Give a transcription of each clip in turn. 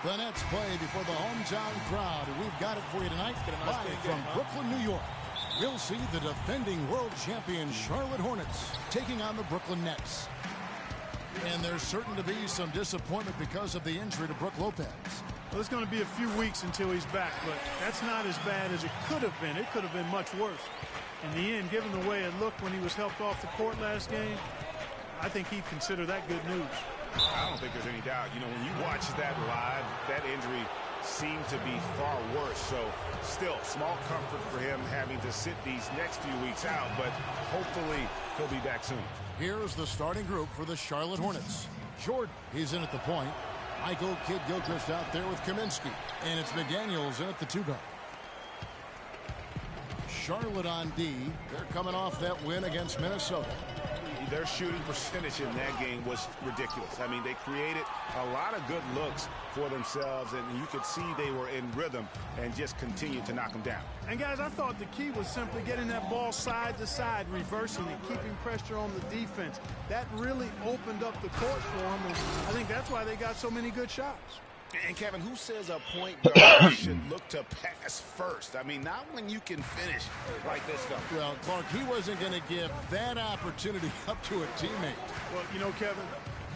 The Nets play before the hometown crowd, and we've got it for you tonight, live from Brooklyn, New York. We'll see the defending world champion Charlotte Hornets taking on the Brooklyn Nets. And there's certain to be some disappointment because of the injury to Brook Lopez. Well, it's going to be a few weeks until he's back, but that's not as bad as it could have been. It could have been much worse. In the end, given the way it looked when he was helped off the court last game, I think he'd consider that good news. I don't think there's any doubt. You know, when you watch that live, that injury seemed to be far worse. So still, small comfort for him having to sit these next few weeks out, but hopefully he'll be back soon. Here's the starting group for the Charlotte Hornets. Jordan, he's in at the point. Michael Kidd-Gilchrist out there with Kaminsky. And it's McDaniels in at the 2 guard. Charlotte on D. They're coming off that win against Minnesota. Their shooting percentage in that game was ridiculous. I mean, they created a lot of good looks for themselves, and you could see they were in rhythm and just continued to knock them down. And, guys, I thought the key was simply getting that ball side to side, reversing it, keeping pressure on the defense. That really opened up the court for them, and I think that's why they got so many good shots. And, Kevin, who says a point guard should look to pass first? I mean, not when you can finish like this stuff. Well, Clark, he wasn't going to give that opportunity up to a teammate. Well, you know, Kevin,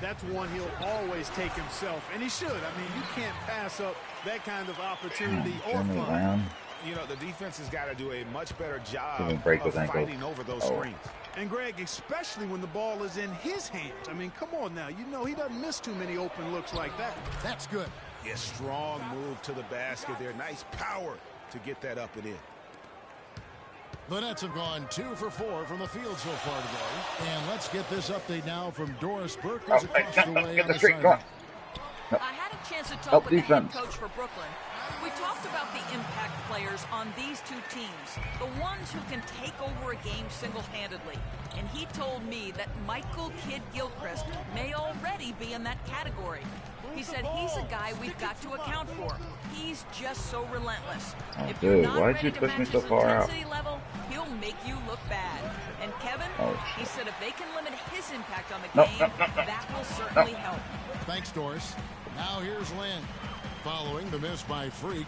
that's one he'll always take himself, and he should. I mean, you can't pass up that kind of opportunity or fun. You know, the defense has got to do a much better job of fighting over those screens. And, Greg, especially when the ball is in his hands. I mean, come on now. You know he doesn't miss too many open looks like that. That's good. Yeah, strong move to the basket there. Nice power to get that up and in. The Nets have gone 2 for 4 from the field so far today. And let's get this update now from Doris Burke, who's across the way on the sideline. I had a chance to talk with the head coach for Brooklyn. We talked about the impact players on these two teams, the ones who can take over a game single-handedly. And he told me that Michael Kidd-Gilchrist may already be in that category. He said he's a guy we've got to account for. He's just so relentless. If you're not ready to match his intensity level, he'll make you look bad. And Kevin, he said if they can limit his impact on the game, that will certainly help. Thanks, Doris. Now here's Lynn. Following the miss by Freak.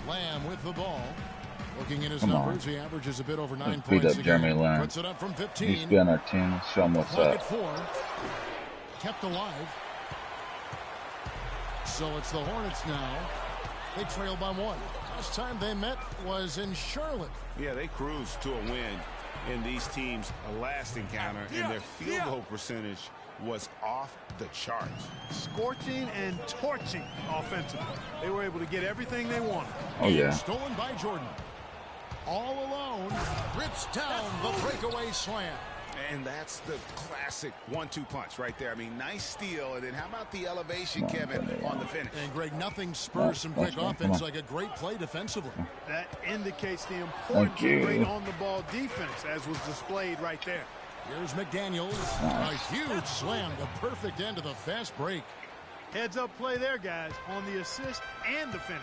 Lamb with the ball. Looking at his numbers, he averages a bit over 9 points a game. Puts it up from 15. He's been on our team. Show him what's up. 4. Kept alive. So it's the Hornets now. They trail by 1. Last time they met was in Charlotte. Yeah, they cruised to a win in these teams' last encounter, and their field goal percentage was off the charts. Scorching and torching offensively. They were able to get everything they wanted. Oh, yeah. Stolen by Jordan. All alone. Rips down the breakaway slam. And that's the classic 1-2 punch right there. I mean, nice steal. And then how about the elevation, Kevin, on the finish? And, Greg, nothing spurs some quick offense like a great play defensively. That indicates the importance of great on-the-ball defense, as was displayed right there. Here's McDaniels. A huge slam, the perfect end of the fast break. Heads-up play there, guys, on the assist and the finish.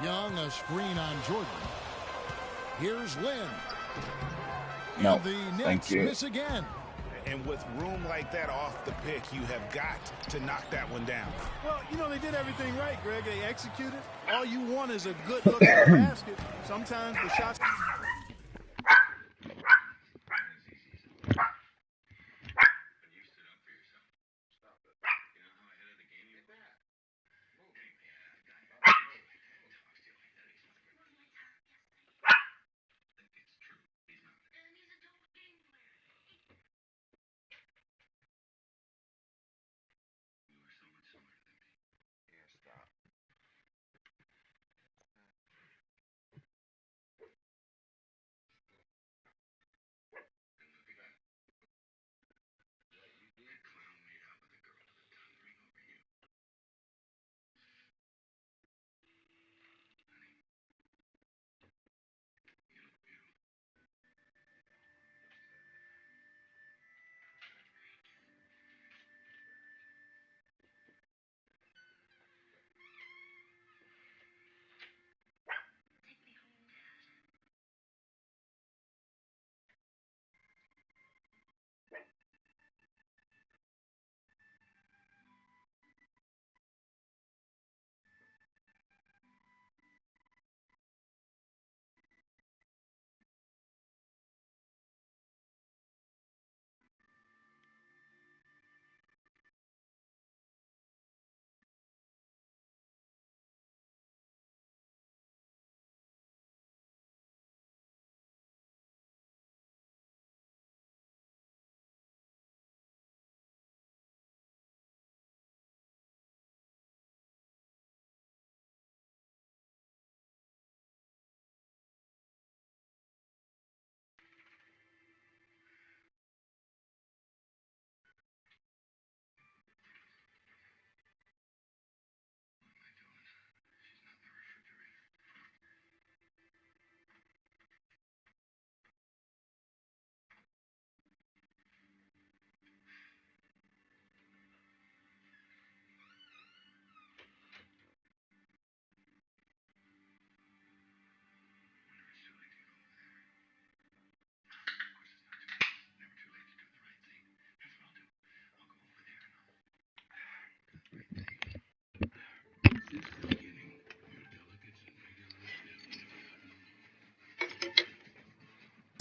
Young, a screen on Jordan. Here's Lynn. No, and the Nets miss again. And with room like that off the pick, you have got to knock that one down. Well, you know, they did everything right, Greg. They executed. All you want is a good look at the basket. Sometimes the shots...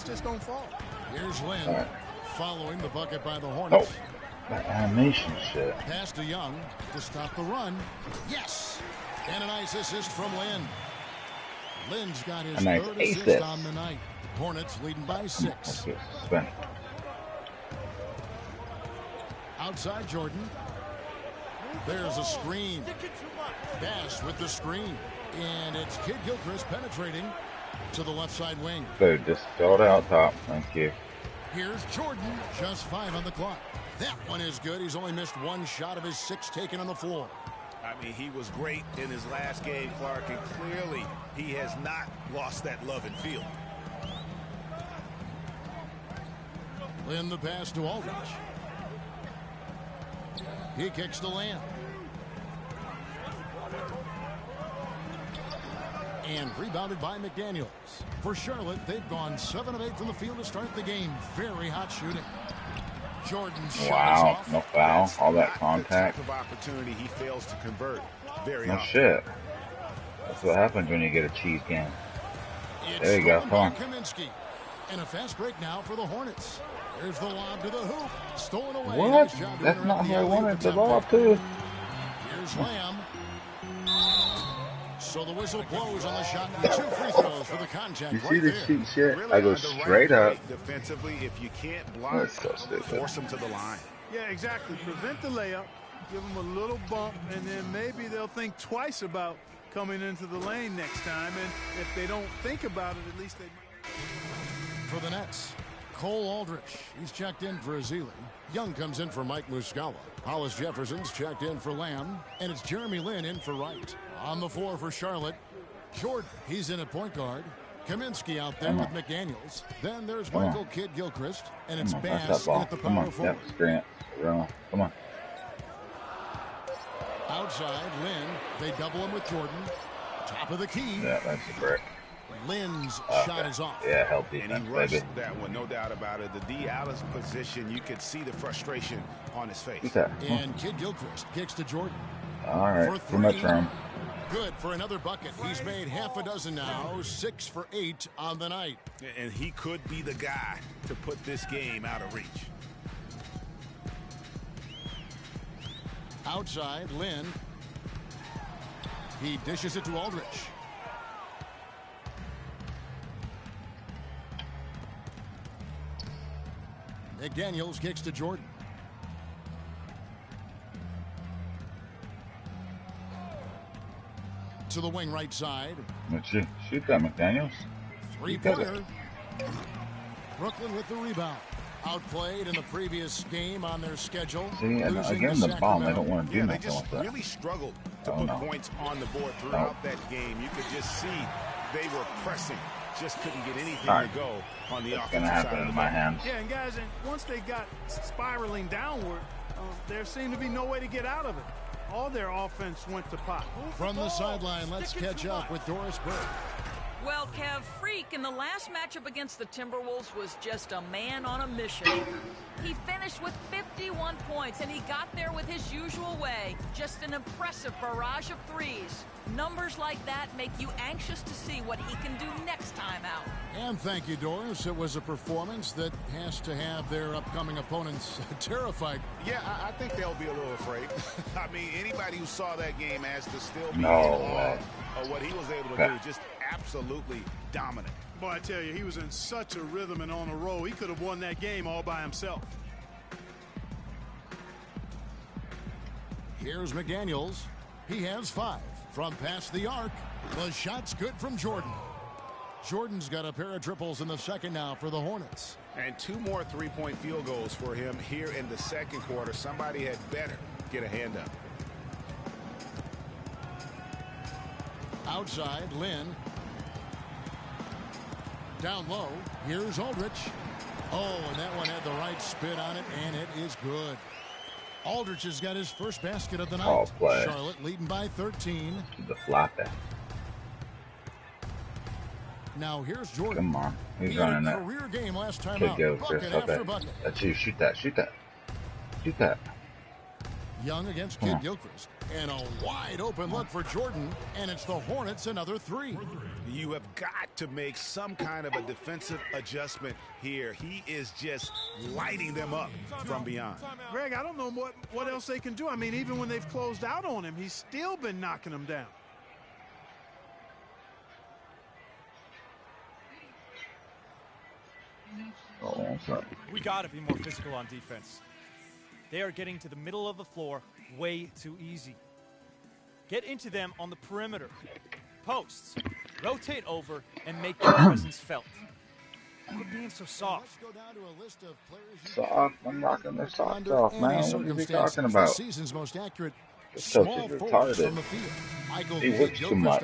just don't fall. Here's Lynn following the bucket by the Hornets. Oh, that animation shit. Pass to Young to stop the run. Yes! And a nice assist from Lynn. Lynn's got his third assist on the night. Hornets leading by 6. Outside Jordan. There's a screen. Dash with the screen. And it's Kid Gilchrist penetrating to the left side wing. So just fill it out top. Thank you. Here's Jordan. Just 5 on the clock. That one is good. He's only missed 1 shot of his 6 taken on the floor. I mean, he was great in his last game, Clark, and clearly he has not lost that love and feel. Lynn the pass to Aldridge. He kicks to Lamb. And rebounded by McDaniels. For Charlotte, they've gone 7 of 8 from the field to start the game. Very hot shooting. Jordan's wow, no foul, all that contact. The type of opportunity he fails to convert. Very no shit. That's what happens when you get a cheese game. There you go, come on. Kaminsky. And a fast break now for the Hornets. There's the lob to the hoop. Stolen away. What? Nice That's not how I wanted the ball to. Here's Lamb. So the whistle blows on the shot. 2 free throws for the contact. You see this cheat shit? Really I go straight up. Defensively, if you can't block, force them to the line. Yeah, exactly. Prevent the layup. Give them a little bump, and then maybe they'll think twice about coming into the lane next time. And if they don't think about it, at least they might. For the Nets, Cole Aldrich. He's checked in for Azili. Young comes in for Mike Muscala. Hollis Jefferson's checked in for Lamb. And it's Jeremy Lin in for Wright. On the floor for Charlotte, Jordan. He's in at point guard. Kaminsky out there with McDaniels. Then there's Michael Kidd Gilchrist. And it's Bass at the power forward. Yep, screen it. Come on. Outside, Lynn. They double him with Jordan. Top of the key. Yeah, that's a brick. Lynn's shot is off. Yeah, healthy. And he rushed that one, no doubt about it. The D. Alice position, you could see the frustration on his face. And Kidd Gilchrist kicks to Jordan. All right, for much room. Good for another bucket. He's made half a dozen now, 6 for 8 on the night. And he could be the guy to put this game out of reach. Outside, Lynn. He dishes it to Aldrich. McDaniels kicks to Jordan. To the wing right side. Let's shoot that, McDaniels. 3-pointer. Brooklyn with the rebound. Outplayed in the previous game on their schedule. See, and again, the bomb, they don't want to do nothing they just like that. really struggled to put points on the board throughout that game. You could just see they were pressing. Just couldn't get anything to go on the offensive side of the my hands. Yeah, and guys, once they got spiraling downward, there seemed to be no way to get out of it. All their offense went to pot. From the sideline, let's catch up with Doris Burke. Well, Kev, Freak in the last matchup against the Timberwolves was just a man on a mission. He finished with 51 points, and he got there with his usual way. Just an impressive barrage of threes. Numbers like that make you anxious to see what he can do next time out. And thank you, Doris. It was a performance that has to have their upcoming opponents terrified. Yeah, I think they'll be a little afraid. I mean, anybody who saw that game has to still be in awe of what he was able to do. Just absolutely dominant. Boy, I tell you, he was in such a rhythm and on a roll. He could have won that game all by himself. Here's McDaniels. He has 5 from past the arc. The shot's good from Jordan. Jordan's got a pair of triples in the second now for the Hornets. And 2 more three-point field goals for him here in the second quarter. Somebody had better get a hand up. Outside, Lynn. Down low, here's Aldrich. Oh, and that one had the right spin on it, and it is good. Aldrich has got his first basket of the night. Charlotte leading by 13. The flop it. Now here's Jordan. Come on, he's running that. Career game last time Kid out. Gilchrist, Bucket after bucket. That's you. Shoot that. Shoot that. Shoot that. Young against Kid Gilchrist. And a wide open look for Jordan, and it's the Hornets another 3. You have got to make some kind of a defensive adjustment here. He is just lighting them up from beyond. Greg, I don't know what else they can do. I mean, even when they've closed out on him, he's still been knocking them down. We got to be more physical on defense. They are getting to the middle of the floor way too easy. Get into them on the perimeter. Posts. Rotate over and make your presence felt. Quit being so soft. Soft? I'm knocking their socks off, man. What are you talking about? Season's most accurate. Small forwards from the field. He works too much.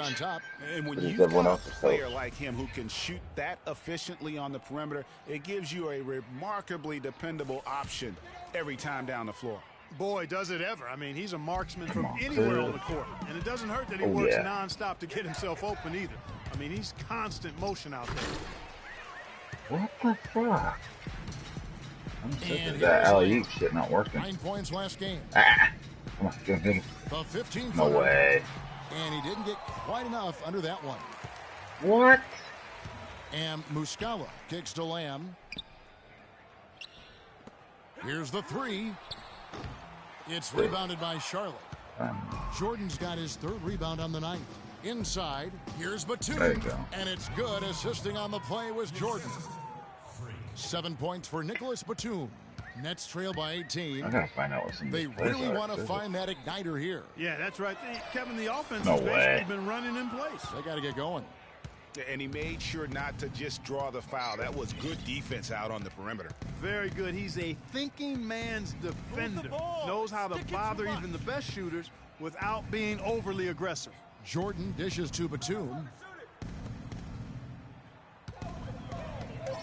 And when you've got a player like him who can shoot that efficiently on the perimeter, it gives you a remarkably dependable option every time down the floor. Boy, does it ever. I mean, he's a marksman from anywhere on the court. And it doesn't hurt that he works nonstop to get himself open either. I mean, he's constant motion out there. What the fuck? I'm sick of that alley-oop shit not working. 9 points last game. Come on, get him. The 15th. No way. And he didn't get quite enough under that one. What? And Muscala kicks to Lamb. Here's the 3. It's rebounded by Charlotte. Jordan's got his 3rd rebound on the night. Inside, here's Batum. There you go. And it's good. Assisting on the play was Jordan. 7 points for Nicholas Batum. Nets trail by 18. I gotta find out what's in this They really want to find that igniter here. Yeah, that's right. Kevin, the offense has basically been running in place. They got to get going. And he made sure not to just draw the foul. That was good defense out on the perimeter. Very good. He's a thinking man's defender. Knows how to bother even the best shooters without being overly aggressive. Jordan dishes to Batum.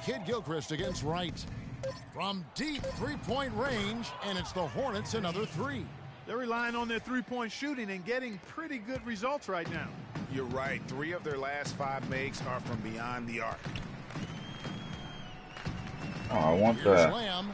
Kid Gilchrist against Wright. From deep three-point range, and it's the Hornets another 3. They're relying on their three-point shooting and getting pretty good results right now. You're right. 3 of their last 5 makes are from beyond the arc. Oh, I want Here's that. Lamb.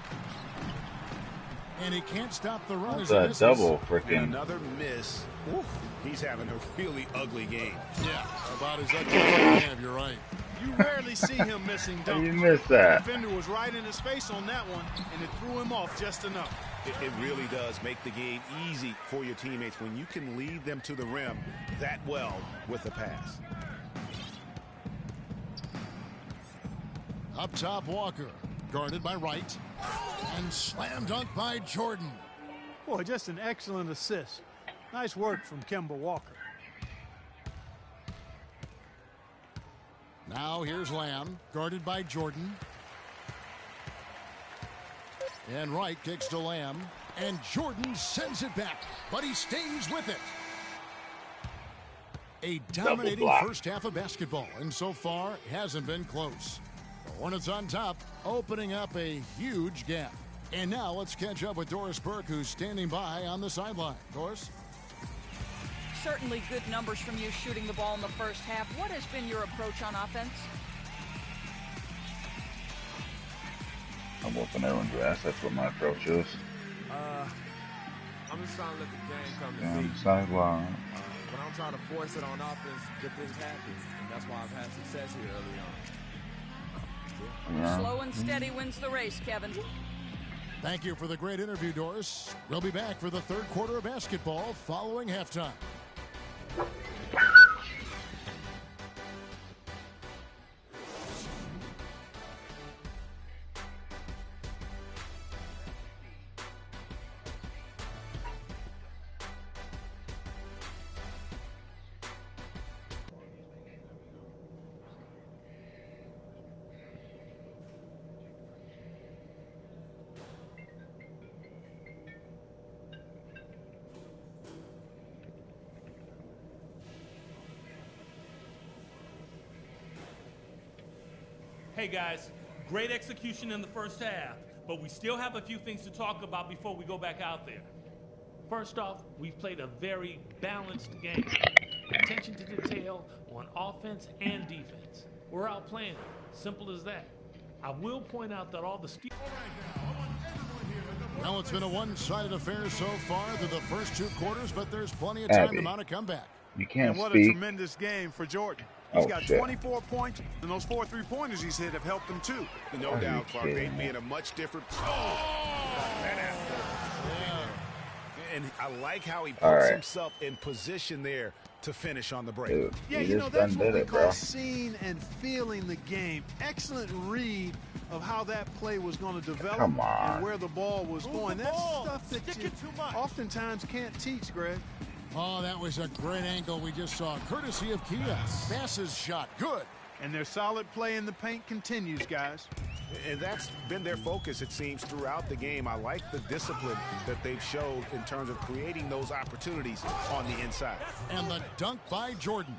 And he can't stop the run. That's a double freaking. Another miss. Oof. He's having a really ugly game. Yeah, about as ugly as you have. You're right. You rarely see him missing dunks. You missed that. The defender was right in his face on that one, and it threw him off just enough. It really does make the game easy for your teammates when you can lead them to the rim that well with a pass. Up top, Walker. Guarded by Wright. And slam dunk by Jordan. Boy, just an excellent assist. Nice work from Kemba Walker. Now here's Lamb, guarded by Jordan. And Wright kicks to Lamb. And Jordan sends it back, but he stays with it. A dominating first half of basketball, and so far hasn't been close. The Hornets on top, opening up a huge gap. And now let's catch up with Doris Burke, who's standing by on the sideline. Doris? Certainly good numbers from you shooting the ball in the first half. What has been your approach on offense? I'm whooping everyone's ass. That's what my approach is. I'm just trying to let the game come to me. Sideline. When I'm trying to force it on offense, good things happen. And that's why I've had success here early on. Yeah. Slow and steady wins the race, Kevin. Thank you for the great interview, Doris. We'll be back for the third quarter of basketball following halftime. Hey guys, great execution in the first half, but we still have a few things to talk about before we go back out there. First off, we've played a very balanced game. Attention to detail on offense and defense. We're out playing. Simple as that. I will point out that all the All right now, I want everyone here in the Well, it's been a one-sided affair so far through the first 2 quarters, but there's plenty of time to mount a comeback. You can't and what speak. a tremendous game for Jordan. He's got 24 points, and those 4 3-pointers he's hit have helped him too. No doubt, Clark. They'd be in a much different. And I like how he puts himself in position there to finish on the break. Dude, yeah, you know, that's what we call seeing and feeling the game. Excellent read of how that play was going to develop and where the ball was going. That's stuff that you oftentimes can't teach, Greg. Oh, that was a great angle we just saw, courtesy of Kia. Bass's shot, good. And their solid play in the paint continues, guys. And that's been their focus, it seems, throughout the game. I like the discipline that they've showed in terms of creating those opportunities on the inside. And the dunk by Jordan.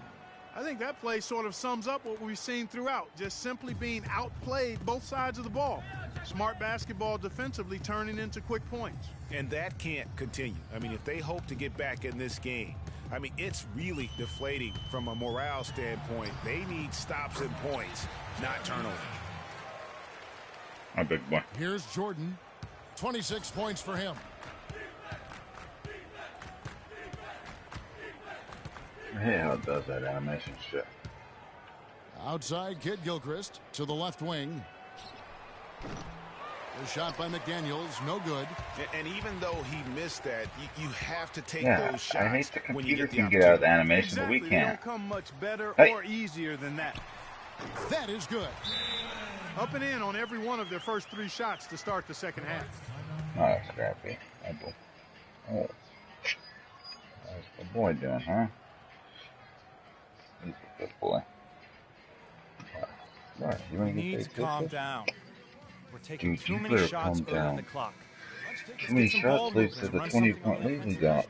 I think that play sort of sums up what we've seen throughout, just simply being outplayed both sides of the ball. Smart basketball defensively turning into quick points. And that can't continue. I mean, if they hope to get back in this game, I mean, it's really deflating from a morale standpoint. They need stops and points, not turnovers. A big one. Here's Jordan. 26 points for him. Hey, how it does that animation shit. Outside, Kidd-Gilchrist to the left wing. The shot by McDaniels, no good. And even though he missed that, you have to take those shots. I hate the when you computer get the can get out of the animation, exactly. but we can't. They don't come much better or easier than that. That is good. Up and in on every one of their first 3 shots to start the second half. Oh, that's scrappy. Oh, how's the boy doing, huh? He's a good boy. Right, you want to need to calm down. We're taking Dude, too many shots early on the clock. Too many shots leads to the 20-point lead we got.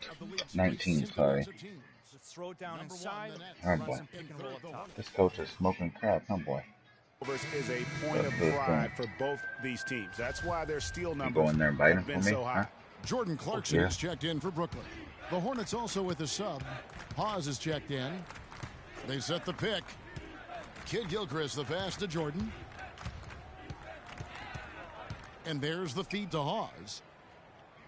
19, sorry. Throw down inside. Alright, boy. This coach is smoking crack, huh, boy? Is a point of pride for both these teams. That's why their steal numbers go in there and bite him have been for me, so high. huh? Jordan Clarkson is checked in for Brooklyn. The Hornets also with a sub. Hawes is checked in. They set the pick. Kidd-Gilchrist the pass to Jordan. And there's the feed to Hawes.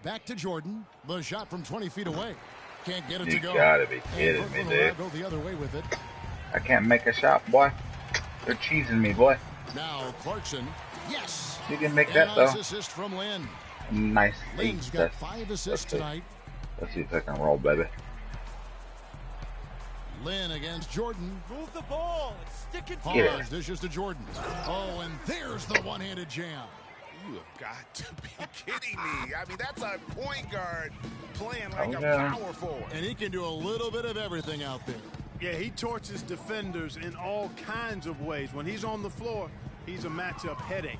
Back to Jordan. The shot from 20 feet away. Can't get it to go. You gotta be kidding me, dude. Go the other way with it. I can't make a shot, boy. They're cheesing me, boy. Now Clarkson. Yes. You can make that, though. Nice assist from Lynn. Nice. Lynn's got 5 assists tonight. Let's see if I can roll, baby. Lynn against Jordan. Move the ball. Stick it Hawes dishes to Jordan. Oh, and there's the one-handed jam. You have got to be kidding me. I mean, that's a point guard playing like a power forward. And he can do a little bit of everything out there. Yeah, he torches defenders in all kinds of ways. When he's on the floor, he's a matchup headache.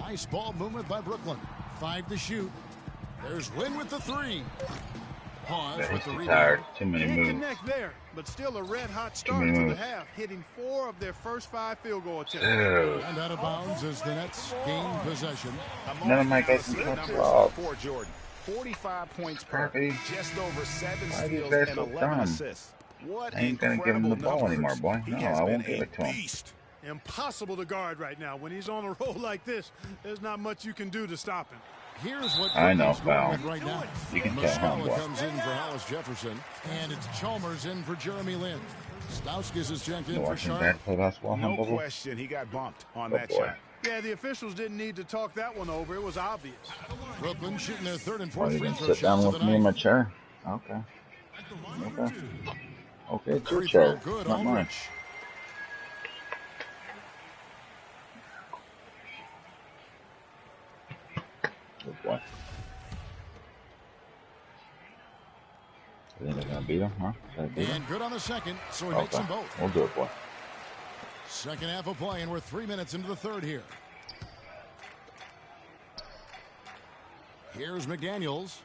Nice ball movement by Brooklyn. 5 to shoot. There's Lynn with the 3. Pause with the rebound. Too many Can't moves. connect there, but still a red-hot start to the half, hitting 4 of their first 5 field goal attempts. And out of bounds as the Nets gain possession. None of my guys can touch the ball. For Jordan, 45 points per, Crappy. just over 7 Why are these steals guys and so 11 dumb? assists. What I ain't gonna give him the ball numbers. anymore, boy. He No, has I been won't give a it to him. beast. Impossible to guard right now. When he's on a roll like this, there's not much you can do to stop him. Here's what I know, Brooklyn's going pal. with right now. You can tell, huh, Muscala boy? comes in for Hollis Jefferson, and it's Chalmers in for Jeremy Lin. Stauskas is checked in for Watching Charlotte. Dad play basketball, huh, No Bubba? question, he got bumped on Oh, that boy. shot. Yeah, the officials didn't need to talk that one over. It was obvious. Brooklyn shooting their 3rd and Oh, 4th you free gonna throw sit down shots of with the me in my night. chair? Okay. Okay. Okay, it's your Free throw chair. good, Not mine. Aldrich. Good boy. You think they're gonna beat him, huh? Gonna beat him? And good on the second, so he makes Okay. them both. We'll do it, boy. Second half of play, and we're 3 minutes into the 3rd here. Here's McDaniels.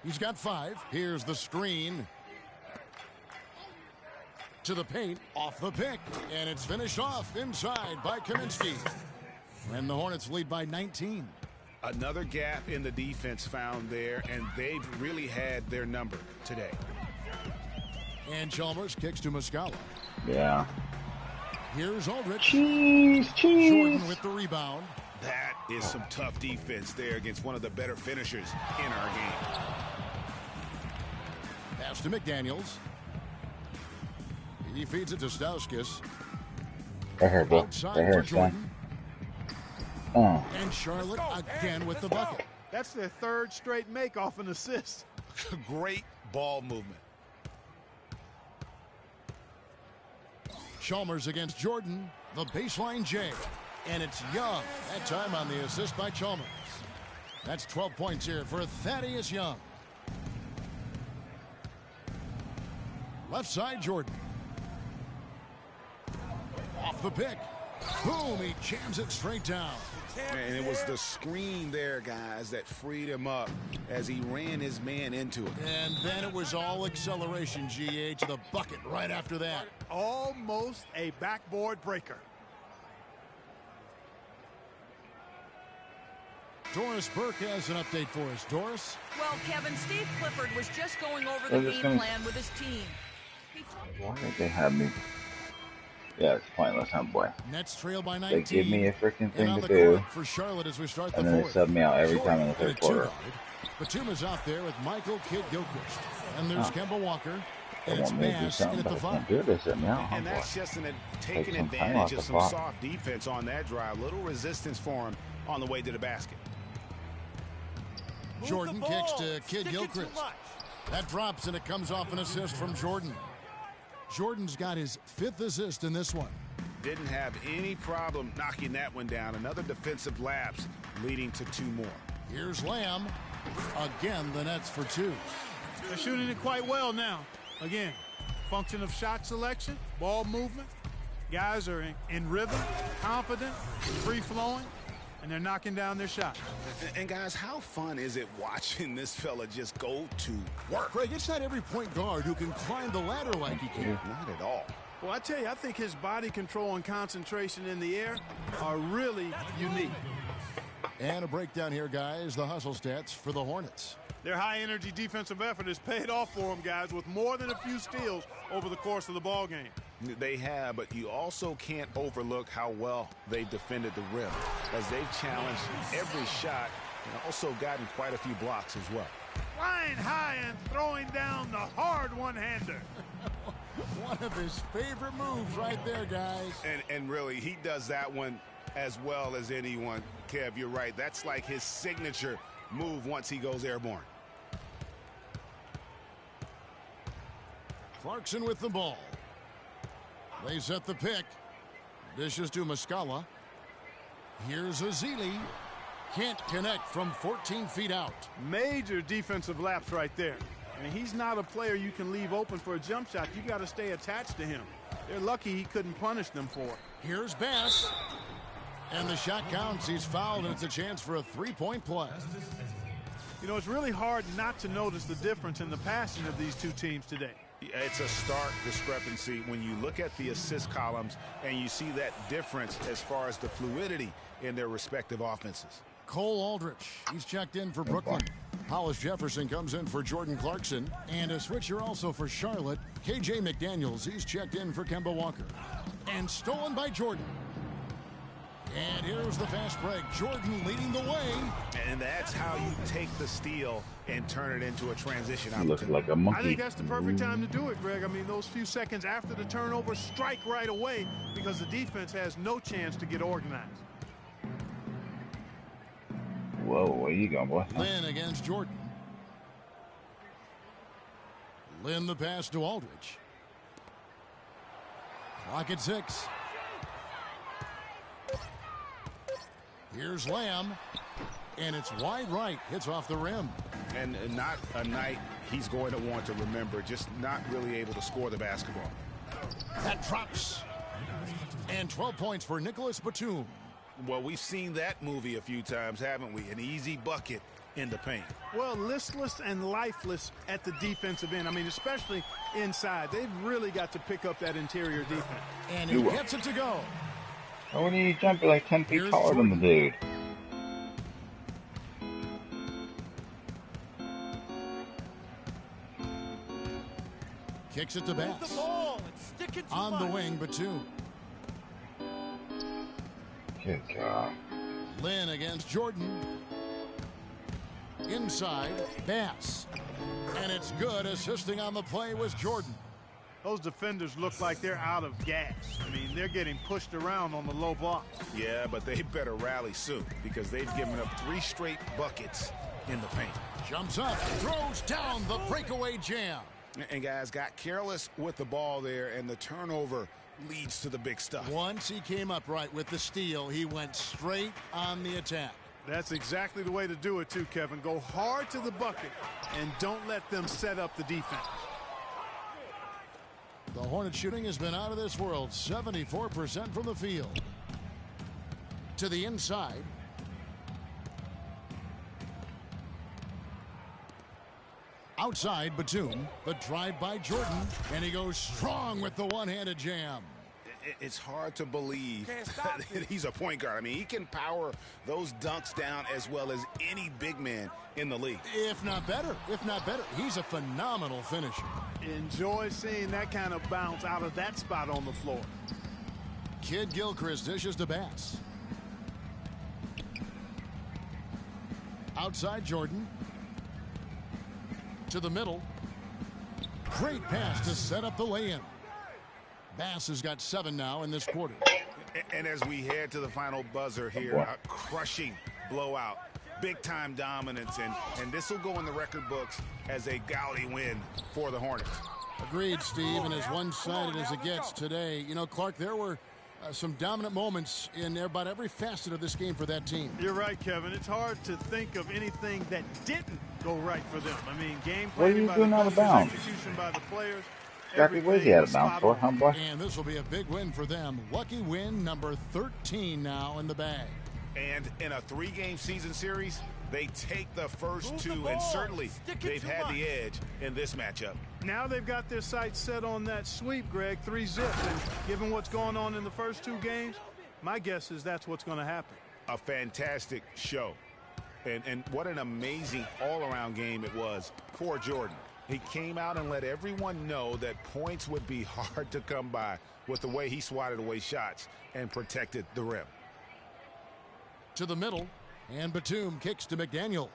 He's got 5. Here's the screen. To the paint, off the pick, and it's finished off inside by Kaminsky. And the Hornets lead by 19. Another gap in the defense found there, and they've really had their number today. And Chalmers kicks to Muscala. Yeah. Here's Aldrich. Cheese. Jordan with the rebound. That is some tough defense there against one of the better finishers in our game. Pass to McDaniels. He feeds it to Stauskas. Right here, bro. Right here, son. And Charlotte again with the bucket. That's their third straight make off an assist. Great ball movement. Chalmers against Jordan. The baseline J. And it's Young. That time on the assist by Chalmers. That's 12 points here for Thaddeus Young. Left side, Jordan. Off the pick. Boom, he jams it straight down. And it was the screen there, guys, that freed him up as he ran his man into it. And then it was all acceleration, GA, to the bucket right after that. Almost a backboard breaker. Doris Burke has an update for us. Doris? Well, Kevin, Steve Clifford was just going over the game plan with his team. Why did they have me? Yeah, it's pointless, huh, boy. Nets trail by 19. They give me a freaking thing to do, for Charlotte as we start and then they sub me out every time in the third quarter. Batum is out there with Michael Kidd-Gilchrist. And there's Kemba Walker. They And it's want me to do Bass something, in at but the I can't 5. do this. Set me out, huh, And boy. that's just taking some time advantage off of the some clock. soft defense on that drive. Little resistance for him on the way to the basket. Jordan kicks to Kidd-Gilchrist. That drops, and it comes off an assist from Jordan. Jordan's got his 5th assist in this one. Didn't have any problem knocking that one down. Another defensive lapse leading to 2 more. Here's Lamb. Again, the Nets for 2. They're shooting it quite well now. Again, function of shot selection, ball movement. Guys are in rhythm, confident, free-flowing, and they're knocking down their shot. And guys, how fun is it watching this fella just go to work? Craig, it's not every point guard who can climb the ladder like he can. Not at all. Well, I tell you, I think his body control and concentration in the air are really unique. And a breakdown here, guys. The hustle stats for the Hornets. Their high-energy defensive effort has paid off for them, guys, with more than a few steals over the course of the ball game. They have, but you also can't overlook how well they've defended the rim, as they've challenged every shot and also gotten quite a few blocks as well. Flying high and throwing down the hard one-hander. One of his favorite moves right there, guys. And really, he does that one as well as anyone. Kev, you're right. That's like his signature move once he goes airborne. Clarkson with the ball. They set the pick. Dishes to Muscala. Here's Ezeli. Can't connect from 14 feet out. Major defensive lapse right there. I mean, he's not a player you can leave open for a jump shot. You got to stay attached to him. They're lucky he couldn't punish them for it. Here's Bass. And the shot counts. He's fouled, and it's a chance for a 3-point play. You know, it's really hard not to notice the difference in the passing of these two teams today. It's a stark discrepancy when you look at the assist columns and you see that difference as far as the fluidity in their respective offenses. Cole Aldrich, he's checked in for Brooklyn. Hollis Jefferson comes in for Jordan Clarkson. And a switcher also for Charlotte. KJ McDaniels, he's checked in for Kemba Walker. And stolen by Jordan. And here's the fast break. Jordan leading the way. And that's how you take the steal and turn it into a transition He looks opportunity. like a monkey. I think that's the perfect time to do it, Greg. I mean, those few seconds after the turnover, strike right away because the defense has no chance to get organized. Whoa, where you going, boy? Lynn against Jordan. Lynn the pass to Aldrich. Clock at 6. Here's Lamb. And it's wide right. Hits off the rim. And not a night he's going to want to remember. Just not really able to score the basketball. That drops. And 12 points for Nicholas Batum. Well, we've seen that movie a few times, haven't we? An easy bucket in the paint. Well, listless and lifeless at the defensive end. I mean, especially inside. They've really got to pick up that interior defense. And he gets it to go. Why wouldn't you jump like 10 feet taller than the dude? Kicks it to Bass. On the wing, Batum. Good God. Lynn against Jordan. Inside, Bass. And it's good. Assisting on the play was Jordan. Those defenders look like they're out of gas. I mean, they're getting pushed around on the low block. Yeah, but they better rally soon because they've given up 3 straight buckets in the paint. Jumps up, throws down the breakaway jam. And guys got careless with the ball there, and the turnover leads to the big stuff. Once he came up right with the steal, he went straight on the attack. That's exactly the way to do it, too, Kevin. Go hard to the bucket and don't let them set up the defense. The Hornets shooting has been out of this world. 74% from the field. To the inside. Outside, Batum. The drive by Jordan. And he goes strong with the one-handed jam. It's hard to believe that he's a point guard. I mean, he can power those dunks down as well as any big man in the league. If not better. If not better. He's a phenomenal finisher. Enjoy seeing that kind of bounce out of that spot on the floor. Kid Gilchrist dishes to Bass. Outside Jordan. To the middle. Great pass to set up the lay-in. Bass has got 7 now in this quarter. And as we head to the final buzzer here, a crushing blowout. Big-time dominance, and this will go in the record books as a gaudy win for the Hornets. Agreed, Steve, and as one-sided as it gets today. You know, Clark, there were some dominant moments in about every facet of this game for that team. You're right, Kevin. It's hard to think of anything that didn't go right for them. I mean, game what are planning you by doing the out of coaches, bounds? execution by the players. Jackie, where's he out of bounds for, huh, boy? And this will be a big win for them. Lucky win number 13 now in the bag. And in a 3-game season series, they take the first 2, and certainly they've had the edge in this matchup. Now they've got their sights set on that sweep, Greg, 3-zip. And given what's going on in the first 2 games, my guess is that's what's going to happen. A fantastic show. And what an amazing all-around game it was for Jordan. He came out and let everyone know that points would be hard to come by with the way he swatted away shots and protected the rim. To the middle, and Batum kicks to McDaniels.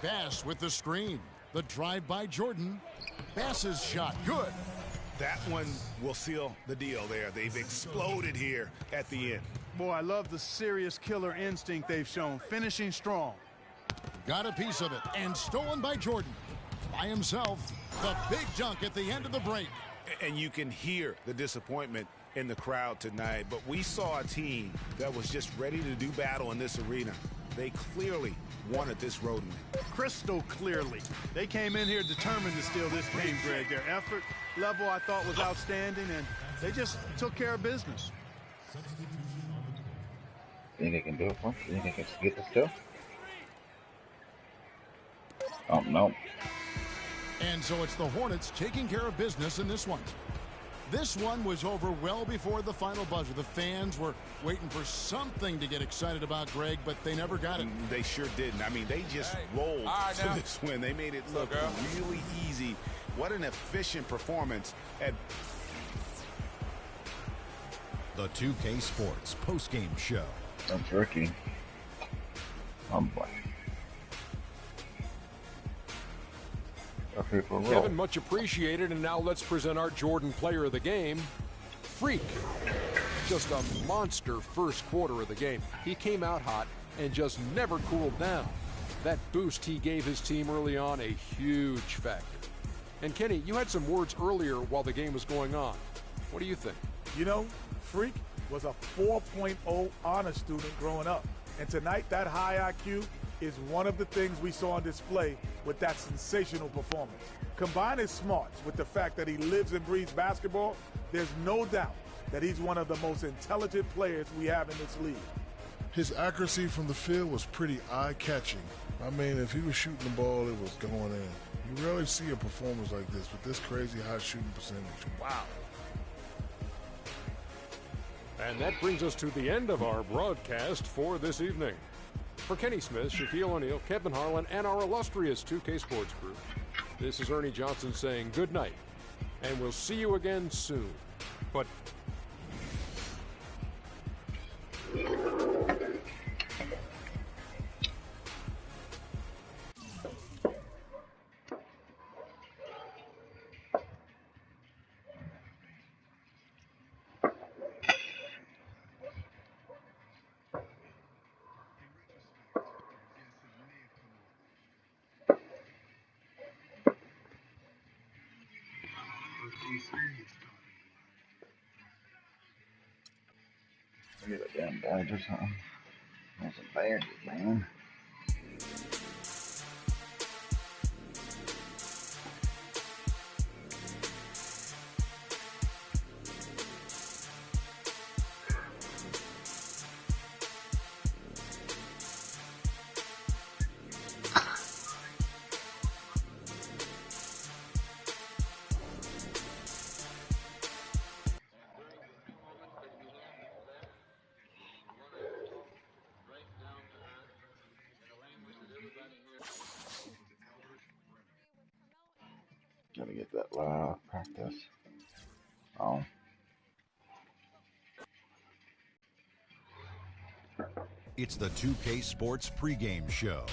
Bass with the screen. The drive by Jordan. Bass's shot, good. That one will seal the deal there. They've exploded here at the end. Boy, I love the serious killer instinct they've shown, finishing strong. Got a piece of it, and stolen by Jordan. By himself, the big dunk at the end of the break. And you can hear the disappointment in the crowd tonight, but we saw a team that was just ready to do battle in this arena. They clearly wanted this road win. Crystal clearly. They came in here determined to steal this game, Greg. Their effort level, I thought, was outstanding, and they just took care of business. Think they can do it for him? Think they can get this still? Oh, no. And so it's the Hornets taking care of business in this one. This one was over well before the final buzzer. The fans were waiting for something to get excited about, Greg, but they never got it. They sure didn't. I mean, they just rolled to this win. They made it look really easy. What an efficient performance. The 2K Sports postgame show. That's Ricky. Oh, boy. Kevin, much appreciated, and now let's present our Jordan player of the game, Freak. Just a monster first quarter of the game. He came out hot and just never cooled down. That boost he gave his team early on, a huge factor. And Kenny, you had some words earlier while the game was going on. What do you think? You know, Freak was a 4.0 honor student growing up. And tonight, that high IQ is one of the things we saw on display with that sensational performance. Combine his smarts with the fact that he lives and breathes basketball, there's no doubt that he's one of the most intelligent players we have in this league. His accuracy from the field was pretty eye-catching. I mean, if he was shooting the ball, it was going in. You rarely see a performance like this with this crazy high shooting percentage. Wow. And that brings us to the end of our broadcast for this evening. For Kenny Smith, Shaquille O'Neal, Kevin Harlan, and our illustrious 2K Sports Group, this is Ernie Johnson saying good night, and we'll see you again soon. But Look at that damn badge or something. That's some badges, man. Gotta get that loud practice. Oh. It's the 2K Sports pregame show.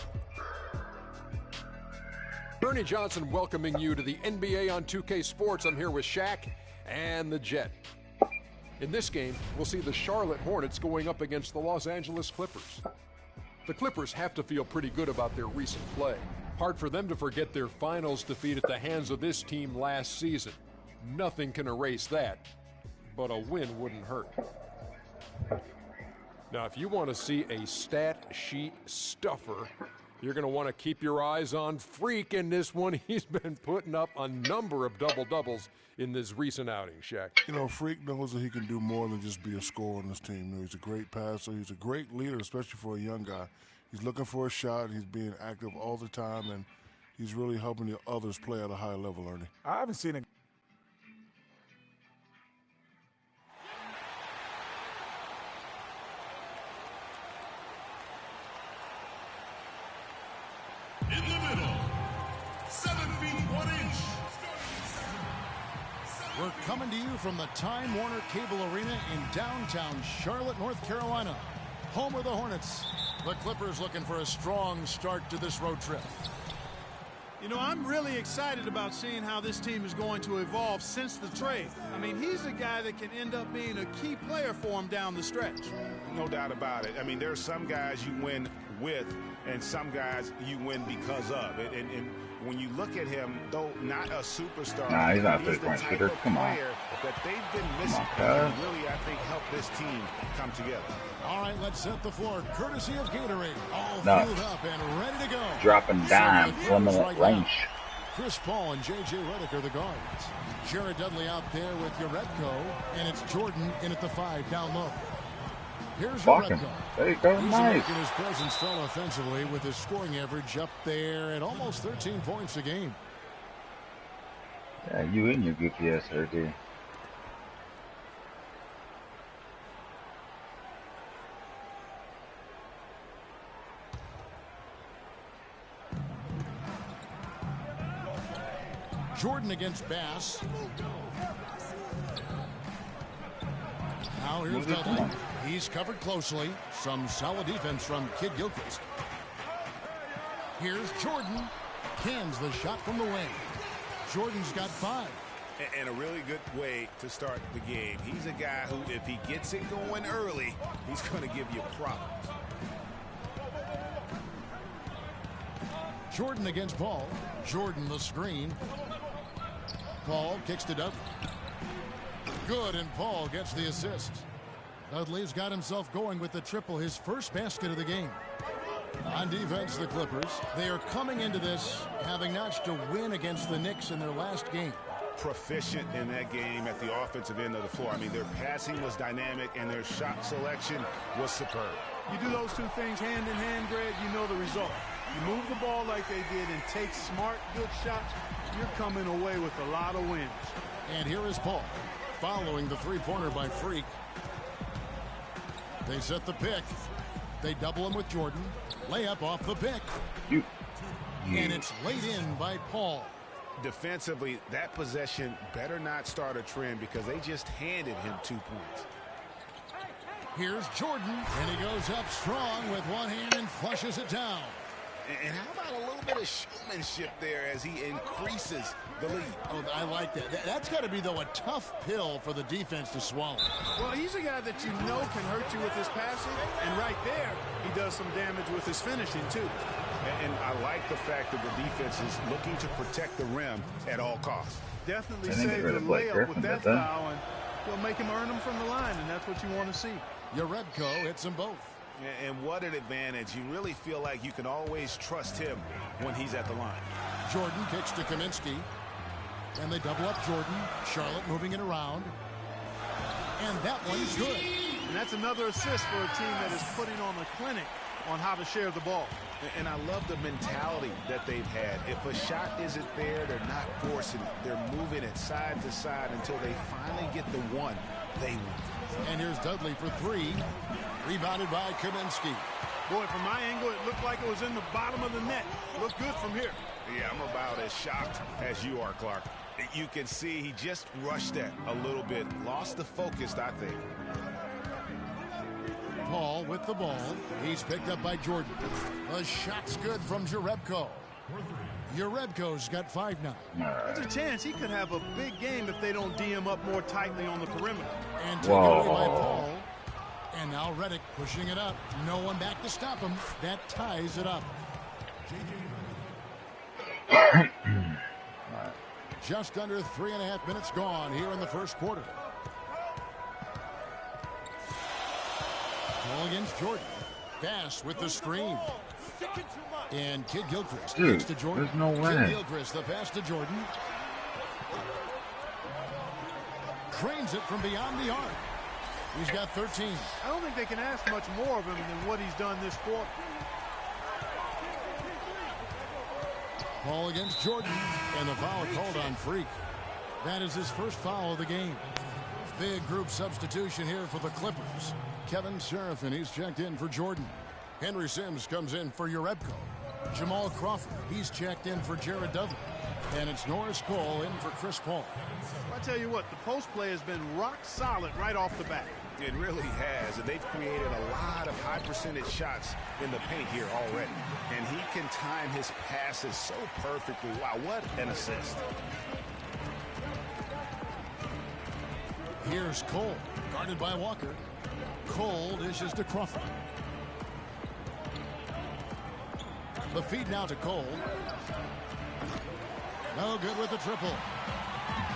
Bernie Johnson welcoming you to the NBA on 2K Sports. I'm here with Shaq and the Jet. In this game, we'll see the Charlotte Hornets going up against the Los Angeles Clippers. The Clippers have to feel pretty good about their recent play. Hard for them to forget their finals defeat at the hands of this team last season. Nothing can erase that, but a win wouldn't hurt. Now, if you want to see a stat sheet stuffer, you're going to want to keep your eyes on Freak in this one. He's been putting up a number of double-doubles in this recent outing, Shaq. You know, Freak knows that he can do more than just be a scorer on this team. You know, he's a great passer. He's a great leader, especially for a young guy. He's looking for a shot. He's being active all the time, and he's really helping the others play at a high level, Ernie. I haven't seen it. In the middle, 7 feet 1 inch. We're coming to you from the Time Warner Cable Arena in downtown Charlotte, North Carolina, home of the Hornets. The Clippers looking for a strong start to this road trip. You know, I'm really excited about seeing how this team is going to evolve since the trade. I mean, he's a guy that can end up being a key player for him down the stretch. No doubt about it. I mean, there are some guys you win with and some guys you win because of. And when you look at him, though not a superstar, nah, he's not he's the type of player that they've been missing. And really, I think, helped this team come together. All right, let's set the floor. Courtesy of Gatorade. All filled up and ready to go. Dropping dime, 1 minute range. Chris Paul and J.J. Redick are the guards. Jared Dudley out there with Uredko, and it's Jordan in at the 5 down low. Here's Uredko. There you go, He's nice. making his presence felt offensively with his scoring average up there at almost 13 points a game. Yeah, you and your goofy ass there, dude. Jordan against Bass. Now here's Dudley. He's covered closely. Some solid defense from Kid Gilchrist. Here's Jordan. Cans the shot from the wing. Jordan's got 5. And a really good way to start the game. He's a guy who, if he gets it going early, he's going to give you problems. Jordan against Paul. Jordan the screen. Paul kicks to Dudley. Good, and Paul gets the assist. Dudley's got himself going with the triple, his first basket of the game. On defense, the Clippers, they are coming into this having notched a win against the Knicks in their last game. Proficient in that game at the offensive end of the floor. I mean, their passing was dynamic and their shot selection was superb. You do those two things hand in hand, Greg, you know the result. You move the ball like they did and take smart, good shots, you're coming away with a lot of wins. And here is Paul, following the three-pointer by Freak. They set the pick. They double him with Jordan. Layup off the pick. And it's laid in by Paul. Defensively, that possession better not start a trend because they just handed him 2 points. Here's Jordan, and he goes up strong with one hand and flushes it down. And how about a little bit of showmanship there as he increases the lead? Oh, I like that. That's got to be, though, a tough pill for the defense to swallow. Well, he's a guy that you know can hurt you with his passing, and right there, he does some damage with his finishing, too. And I like the fact that the defense is looking to protect the rim at all costs. Definitely save the layup with that foul, and he'll make him earn them from the line, and that's what you want to see. Jerebko hits them both. And what an advantage. You really feel like you can always trust him when he's at the line. Jordan kicks to Kaminsky. And they double up Jordan. Charlotte moving it around. And that one's good. And that's another assist for a team that is putting on a clinic on how to share the ball. And I love the mentality that they've had. If a shot isn't there, they're not forcing it. They're moving it side to side until they finally get the one they want. And here's Dudley for three. Rebounded by Kaminsky. Boy, from my angle, it looked like it was in the bottom of the net. Looked good from here. Yeah, I'm about as shocked as you are, Clark. You can see he just rushed that a little bit. Lost the focus, I think. Paul with the ball. He's picked up by Jordan. The shot's good from Jerebko. Jerebko's got 5 now. There's a chance he could have a big game if they don't D him up more tightly on the perimeter. And taken away by Paul. And now Redick pushing it up. No one back to stop him. That ties it up. Just under 3.5 minutes gone here in the first quarter. Ball against Jordan. Bass with the screen. And Kid Gilchrist kicks to Jordan. There's no way. Kid Gilchrist, the pass to Jordan. Cranes it from beyond the arc. He's got 13. I don't think they can ask much more of him than what he's done this quarter. Ball against Jordan, and the foul called on Freak. That is his first foul of the game. Big group substitution here for the Clippers. Kevin Seraphin, he's checked in for Jordan. Henry Sims comes in for Jerebko. Jamal Crawford, he's checked in for Jared Dudley. And it's Norris Cole in for Chris Paul. I tell you what, the post play has been rock solid right off the bat. It really has, and they've created a lot of high percentage shots in the paint here already. And he can time his passes so perfectly. Wow, what an assist. Here's Cole, guarded by Walker. Cole dishes to Crawford. The feed now to Cole. No good with the triple.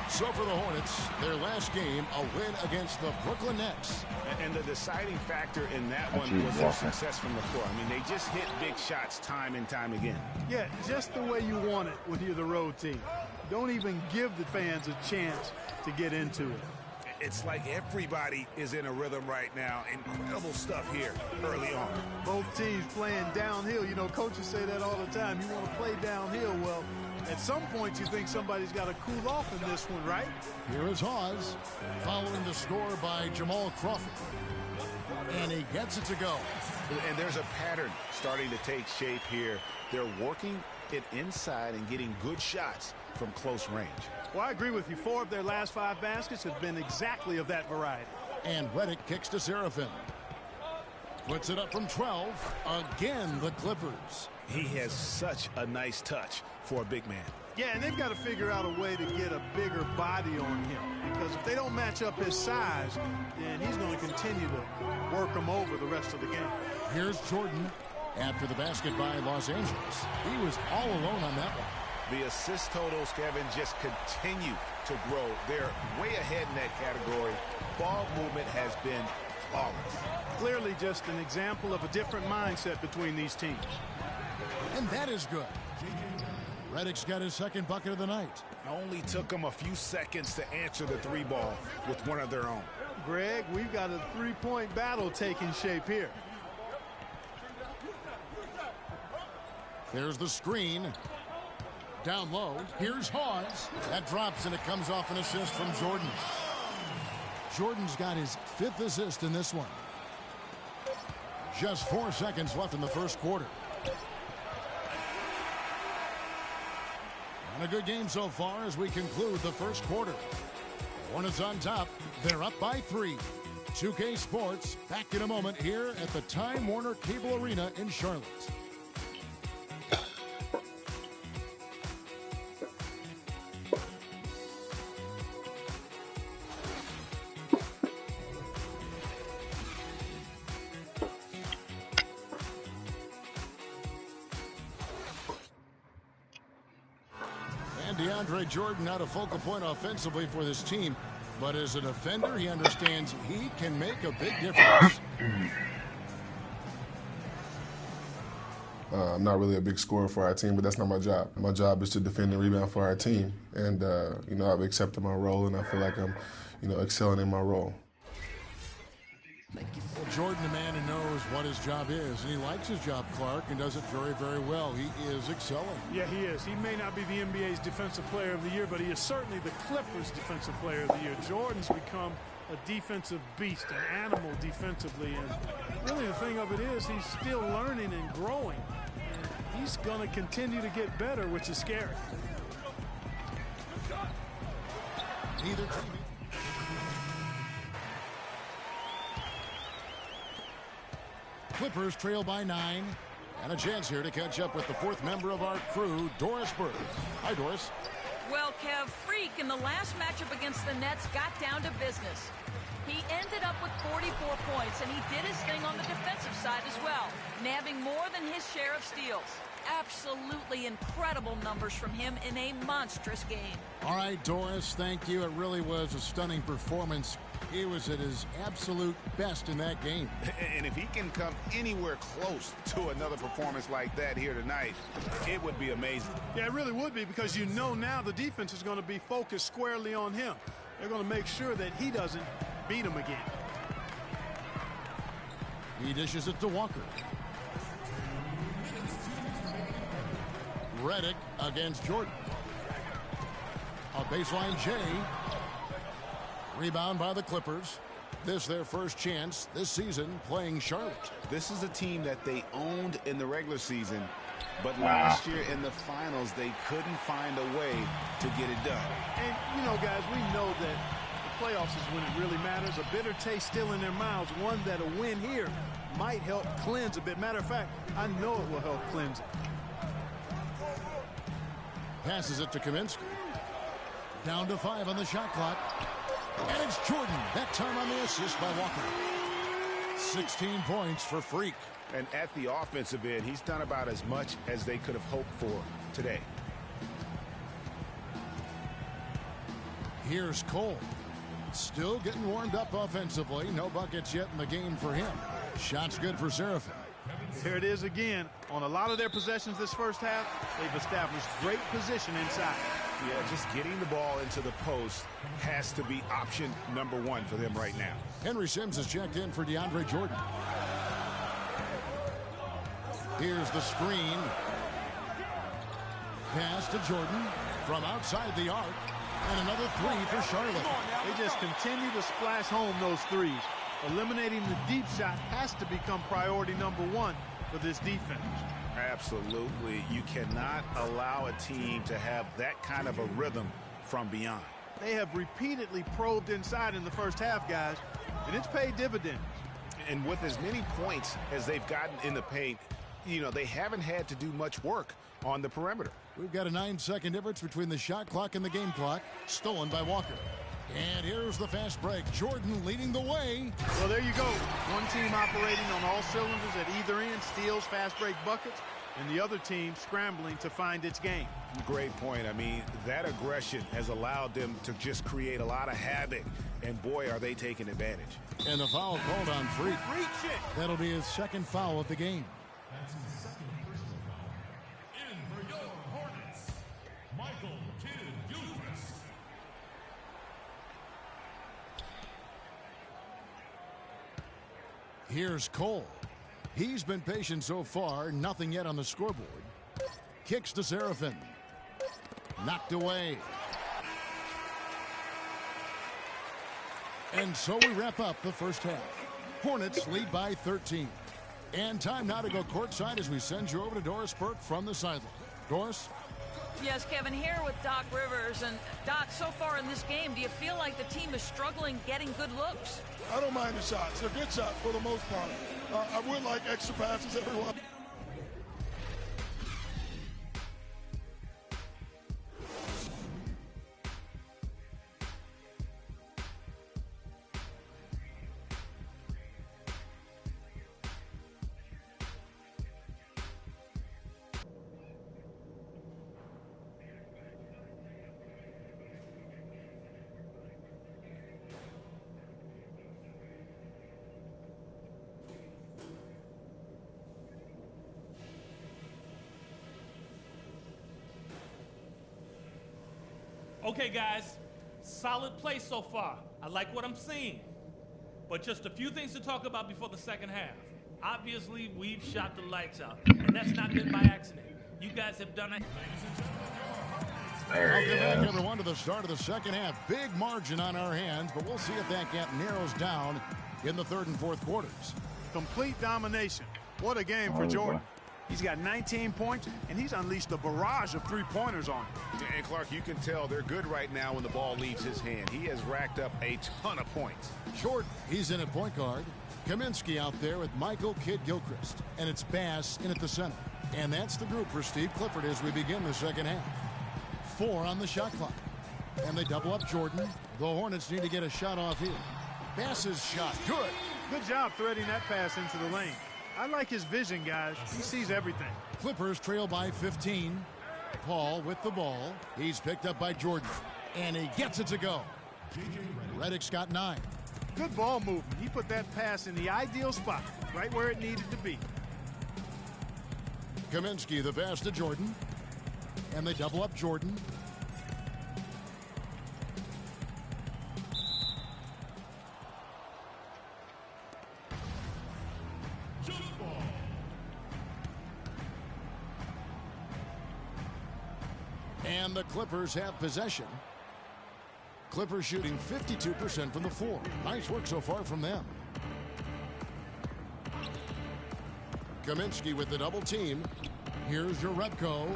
So for the Hornets, their last game, a win against the Brooklyn Nets. And the deciding factor in that one was their success from the floor. I mean, they just hit big shots time and time again. Yeah, just the way you want it when you're the road team. Don't even give the fans a chance to get into it. It's like everybody is in a rhythm right now. Incredible stuff here early on. Both teams playing downhill. You know, coaches say that all the time. You want to play downhill. Well, at some point you think somebody's got to cool off in this one, right? Here is Hawes following the score by Jamal Crawford. And he gets it to go. And there's a pattern starting to take shape here. They're working it inside and getting good shots from close range. Well, I agree with you. 4 of their last 5 baskets have been exactly of that variety. And Redick kicks to Seraphin. Puts it up from 12. Again, the Clippers. He has such a nice touch for a big man. Yeah, and they've got to figure out a way to get a bigger body on him. Because if they don't match up his size, then he's going to continue to work him over the rest of the game. Here's Jordan after the basket by Los Angeles. He was all alone on that one. The assist totals, Kevin, just continue to grow. They're way ahead in that category. Ball movement has been flawless. Clearly just an example of a different mindset between these teams. And that is good. Redick's got his second bucket of the night. Only took him a few seconds to answer the 3 ball with one of their own. Greg, we've got a 3-point battle taking shape here. There's the screen. Down low. Here's Hawes. That drops, and it comes off an assist from Jordan. Jordan's got his 5th assist in this one. Just 4 seconds left in the first quarter. And a good game so far as we conclude the first quarter. Hornets on top. They're up by 3. 2K Sports back in a moment here at the Time Warner Cable Arena in Charlotte. And DeAndre Jordan not a focal point offensively for this team. But as a defender, he understands he can make a big difference. I'm not really a big scorer for our team, but that's not my job. My job is to defend and rebound for our team. And, I've accepted my role, and I feel like I'm, excelling in my role. Well, Jordan, a man who knows what his job is, and he likes his job, Clark, and does it very, very well. He is excelling. Yeah, he is. He may not be the NBA's Defensive Player of the Year, but he is certainly the Clippers' Defensive Player of the Year. Jordan's become a defensive beast, an animal defensively, and really the thing of it is he's still learning and growing. And he's going to continue to get better, which is scary. Neither team. Clippers trail by 9. And a chance here to catch up with the fourth member of our crew, Doris Burke. Hi, Doris. Well, Kev, Freak in the last matchup against the Nets got down to business. He ended up with 44 points, and he did his thing on the defensive side as well, nabbing more than his share of steals. Absolutely incredible numbers from him in a monstrous game. All right, Doris, thank you. It really was a stunning performance. He was at his absolute best in that game. And if he can come anywhere close to another performance like that here tonight, it would be amazing. Yeah, it really would be, because now the defense is going to be focused squarely on him. They're going to make sure that he doesn't beat him again. He dishes it to Walker. Redick against Jordan. A baseline J. Rebound by the Clippers. This their first chance this season playing Charlotte. This is a team that they owned in the regular season, but last year in the finals they couldn't find a way to get it done. And, guys, we know that the playoffs is when it really matters. A bitter taste still in their mouths. One that a win here might help cleanse a bit. Matter of fact, I know it will help cleanse it. Passes it to Kaminsky. Down to 5 on the shot clock. And it's Jordan, that time on the assist by Walker. 16 points for Freak. And at the offensive end, he's done about as much as they could have hoped for today. Here's Cole. Still getting warmed up offensively. No buckets yet in the game for him. Shot's good for Seraphin. Here it is again. On a lot of their possessions this first half, they've established great position inside. Yeah, just getting the ball into the post has to be option number one for them right now. Henry Sims has checked in for DeAndre Jordan. Here's the screen. Pass to Jordan from outside the arc. And another three for Charlotte. They just continue to splash home those threes. Eliminating the deep shot has to become priority number one for this defense. Absolutely. You cannot allow a team to have that kind of a rhythm from beyond. They have repeatedly probed inside in the first half, guys, and it's paid dividends. And with as many points as they've gotten in the paint, they haven't had to do much work on the perimeter. We've got a 9-second difference between the shot clock and the game clock. Stolen by Walker. And here's the fast break. Jordan leading the way. Well, there you go. One team operating on all cylinders at either end, steals, fast break buckets, and the other team scrambling to find its game. Great point. I mean, that aggression has allowed them to just create a lot of havoc, and boy, are they taking advantage. And the foul called on Freak. That'll be his second foul of the game. Here's Cole. He's been patient so far. Nothing yet on the scoreboard. Kicks to Seraphin. Knocked away. And so we wrap up the first half. Hornets lead by 13. And time now to go courtside as we send you over to Doris Burke from the sideline. Doris? Yes, Kevin, here with Doc Rivers. And Doc, so far in this game, do you feel like the team is struggling getting good looks? I don't mind the shots. They're good shots for the most part. I would like extra passes every once. Okay, guys, solid play so far. I like what I'm seeing. But just a few things to talk about before the second half. Obviously, we've shot the lights out, and that's not been by accident. You guys have done it. Welcome back, everyone, to the start of the second half. Big margin on our hands, but we'll see if that gap narrows down in the third and fourth quarters. Complete domination. What a game for Jordan. He's got 19 points, and he's unleashed a barrage of three-pointers on him. And, Clark, you can tell they're good right now when the ball leaves his hand. He has racked up a ton of points. Jordan, he's in at point guard. Kaminsky out there with Michael Kidd-Gilchrist. And it's Bass in at the center. And that's the group for Steve Clifford as we begin the second half. 4 on the shot clock. And they double up Jordan. The Hornets need to get a shot off here. Bass's shot, good. Good job threading that pass into the lane. I like his vision, guys. He sees everything. Clippers trail by 15. Paul with the ball. He's picked up by Jordan. And he gets it to go. Redick's got 9. Good ball movement. He put that pass in the ideal spot, right where it needed to be. Kaminsky, the pass to Jordan. And they double up Jordan. And the Clippers have possession. Clippers shooting 52% from the floor. Nice work so far from them. Kaminsky with the double team. Here's Jerebko.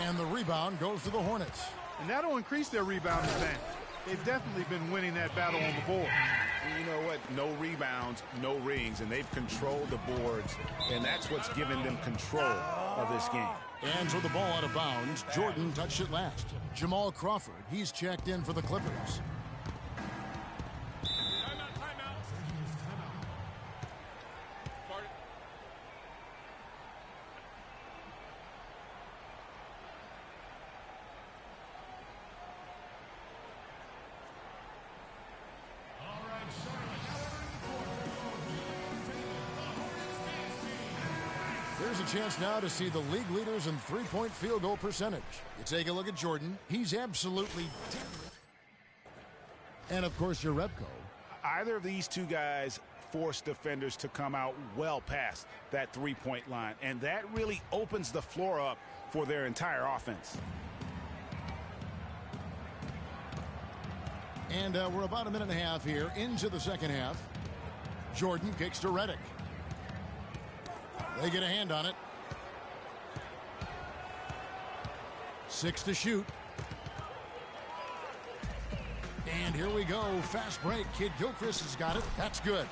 And the rebound goes to the Hornets. And that'll increase their rebound advantage. They've definitely been winning that battle on the board. You know what? No rebounds, no rings, and they've controlled the boards, and that's what's given them control of this game. And so the ball out of bounds. Jordan touched it last. Jamal Crawford, he's checked in for the Clippers. There's a chance now to see the league leaders in three-point field goal percentage. You take a look at Jordan. He's absolutely deadly. And, of course, Jerebko. Either of these two guys force defenders to come out well past that three-point line, and that really opens the floor up for their entire offense. And we're about a minute and a half here into the second half. Jordan kicks to Redick. They get a hand on it. 6 to shoot. And here we go. Fast break. Kidd-Gilchrist has got it. That's good.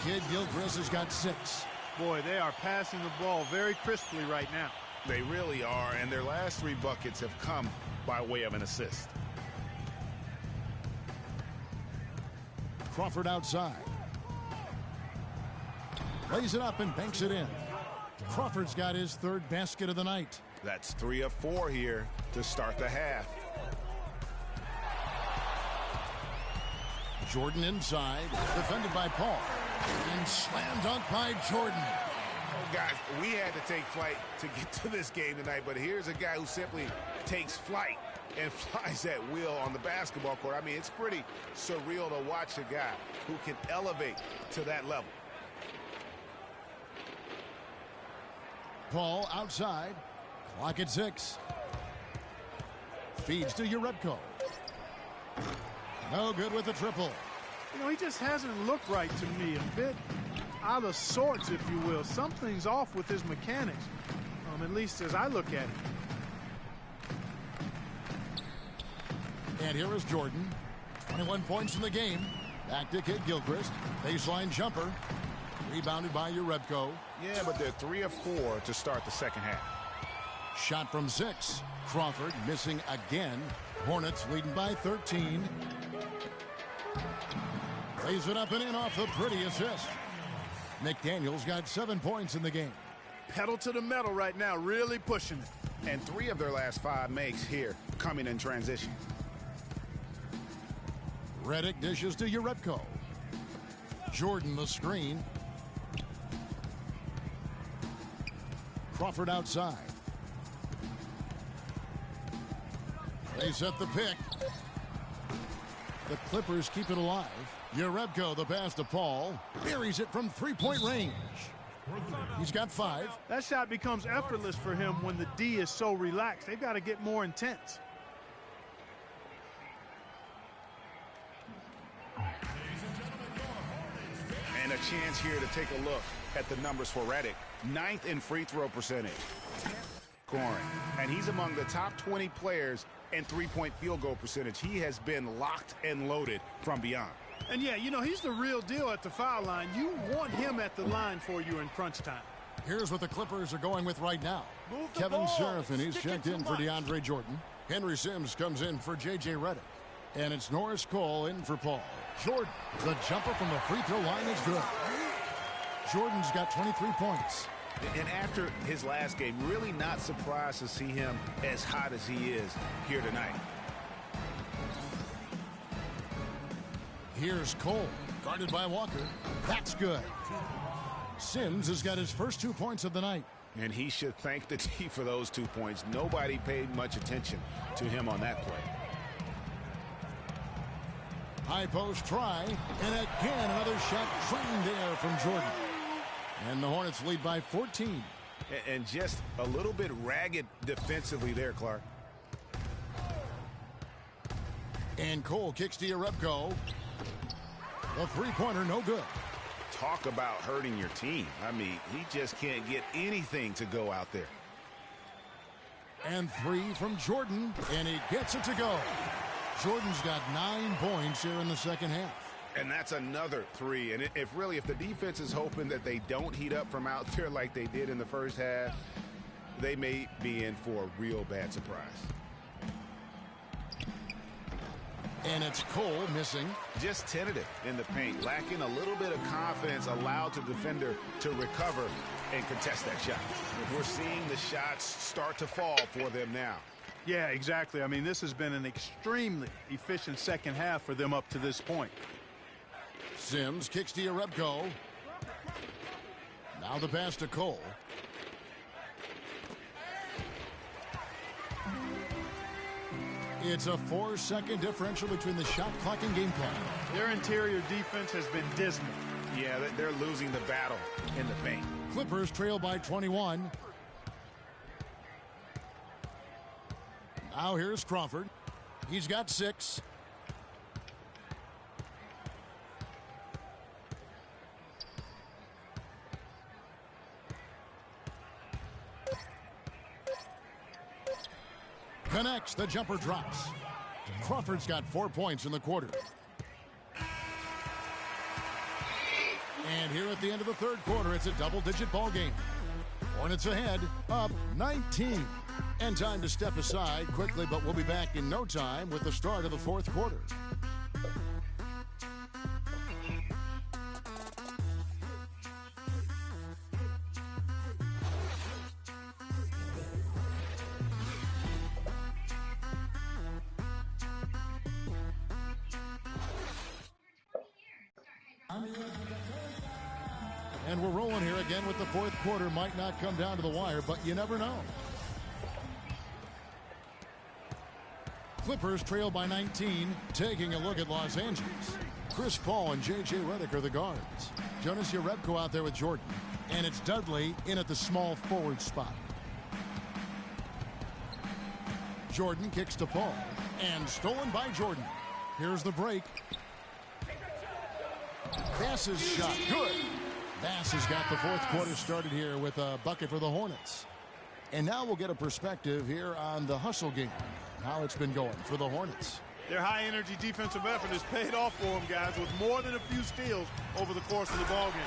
Kidd-Gilchrist has got 6. Boy, they are passing the ball very crisply right now. They really are, and their last 3 buckets have come by way of an assist. Crawford outside. Lays it up and banks it in. Crawford's got his 3rd basket of the night. That's 3 of 4 here to start the half. Jordan inside, defended by Paul. And slam dunk by Jordan. Oh, guys, we had to take flight to get to this game tonight, but here's a guy who simply takes flight and flies at will on the basketball court. I mean, it's pretty surreal to watch a guy who can elevate to that level. Paul outside. Clock at 6. Feeds to Jerebko. No good with the triple. You know, he just hasn't looked right to me. A bit out of sorts, if you will. Something's off with his mechanics, at least as I look at it. And here is Jordan. 21 points in the game. Back to Kid Gilchrist. Baseline jumper. Rebounded by Jerebko. Yeah, but they're 3 of 4 to start the second half. Shot from 6. Crawford missing again. Hornets leading by 13. Lays it up and in off the pretty assist. McDaniels got 7 points in the game. Pedal to the metal right now, really pushing it. And 3 of their last 5 makes here coming in transition. Redick dishes to Jerebko. Jordan the screen. Crawford outside. They set the pick. The Clippers keep it alive. Jerebko the pass to Paul. Buries it from 3-point range. He's got 5. That shot becomes effortless for him when the D is so relaxed. They've got to get more intense. And a chance here to take a look at the numbers for Redick. 9th in free throw percentage. Scoring. And he's among the top 20 players in three-point field goal percentage. He has been locked and loaded from beyond. And yeah, you know, he's the real deal at the foul line. You want him at the line for you in crunch time. Here's what the Clippers are going with right now. Kevin Serafin, he's checked in for DeAndre Jordan. Henry Sims comes in for J.J. Redick. And it's Norris Cole in for Paul. Jordan, the jumper from the free throw line is good. Jordan's got 23 points. And after his last game, really not surprised to see him as hot as he is here tonight. Here's Cole, guarded by Walker. That's good. Sims has got his first 2 points of the night. And he should thank the team for those 2 points. Nobody paid much attention to him on that play. High post try, and again another shot trained there from Jordan. And the Hornets lead by 14. And just a little bit ragged defensively there, Clark. And Cole kicks to Jerebko. The three-pointer no good. Talk about hurting your team. I mean, he just can't get anything to go out there. And 3 from Jordan, and he gets it to go. Jordan's got 9 points here in the second half. And that's another 3. And if the defense is hoping that they don't heat up from out there like they did in the first half, they may be in for a real bad surprise. And it's Cole missing. Just tentative in the paint, lacking a little bit of confidence, allowed the defender to recover and contest that shot. We're seeing the shots start to fall for them now. Yeah, exactly. I mean, this has been an extremely efficient second half for them up to this point. Sims kicks to Jerebko. Now the pass to Cole. It's a 4-second differential between the shot clock and game plan. Their interior defense has been dismal. Yeah, they're losing the battle in the paint. Clippers trail by 21. Now here's Crawford. He's got 6. Connects, the jumper drops. Crawford's got 4 points in the quarter. And here at the end of the third quarter, it's a double-digit ball game. Hornets ahead, up 19. And time to step aside quickly, but we'll be back in no time with the start of the fourth quarter. And we're rolling here again with the fourth quarter. Might not come down to the wire, but you never know. Clippers trail by 19. Taking a look at Los Angeles. Chris Paul and J.J. Redick are the guards. Jonas Jerebko out there with Jordan. And it's Dudley in at the small forward spot. Jordan kicks to Paul. And stolen by Jordan. Here's the break. Bass's shot. Good. Bass has got the fourth quarter started here with a bucket for the Hornets. And now we'll get a perspective here on the hustle game. How it's been going for the Hornets. Their high-energy defensive effort has paid off for them, guys, with more than a few steals over the course of the ballgame.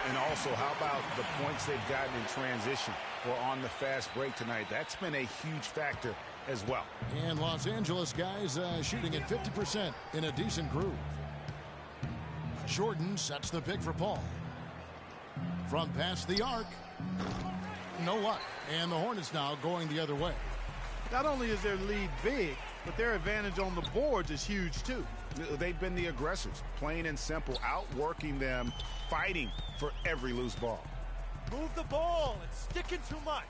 And also, how about the points they've gotten in transition or on the fast break tonight? That's been a huge factor as well. And Los Angeles guys shooting at 50% in a decent groove. Jordan sets the pick for Paul. From past the arc, no luck. And the Hornets now going the other way. Not only is their lead big, but their advantage on the boards is huge too. They've been the aggressors, plain and simple, outworking them, fighting for every loose ball. Move the ball. It's sticking too much.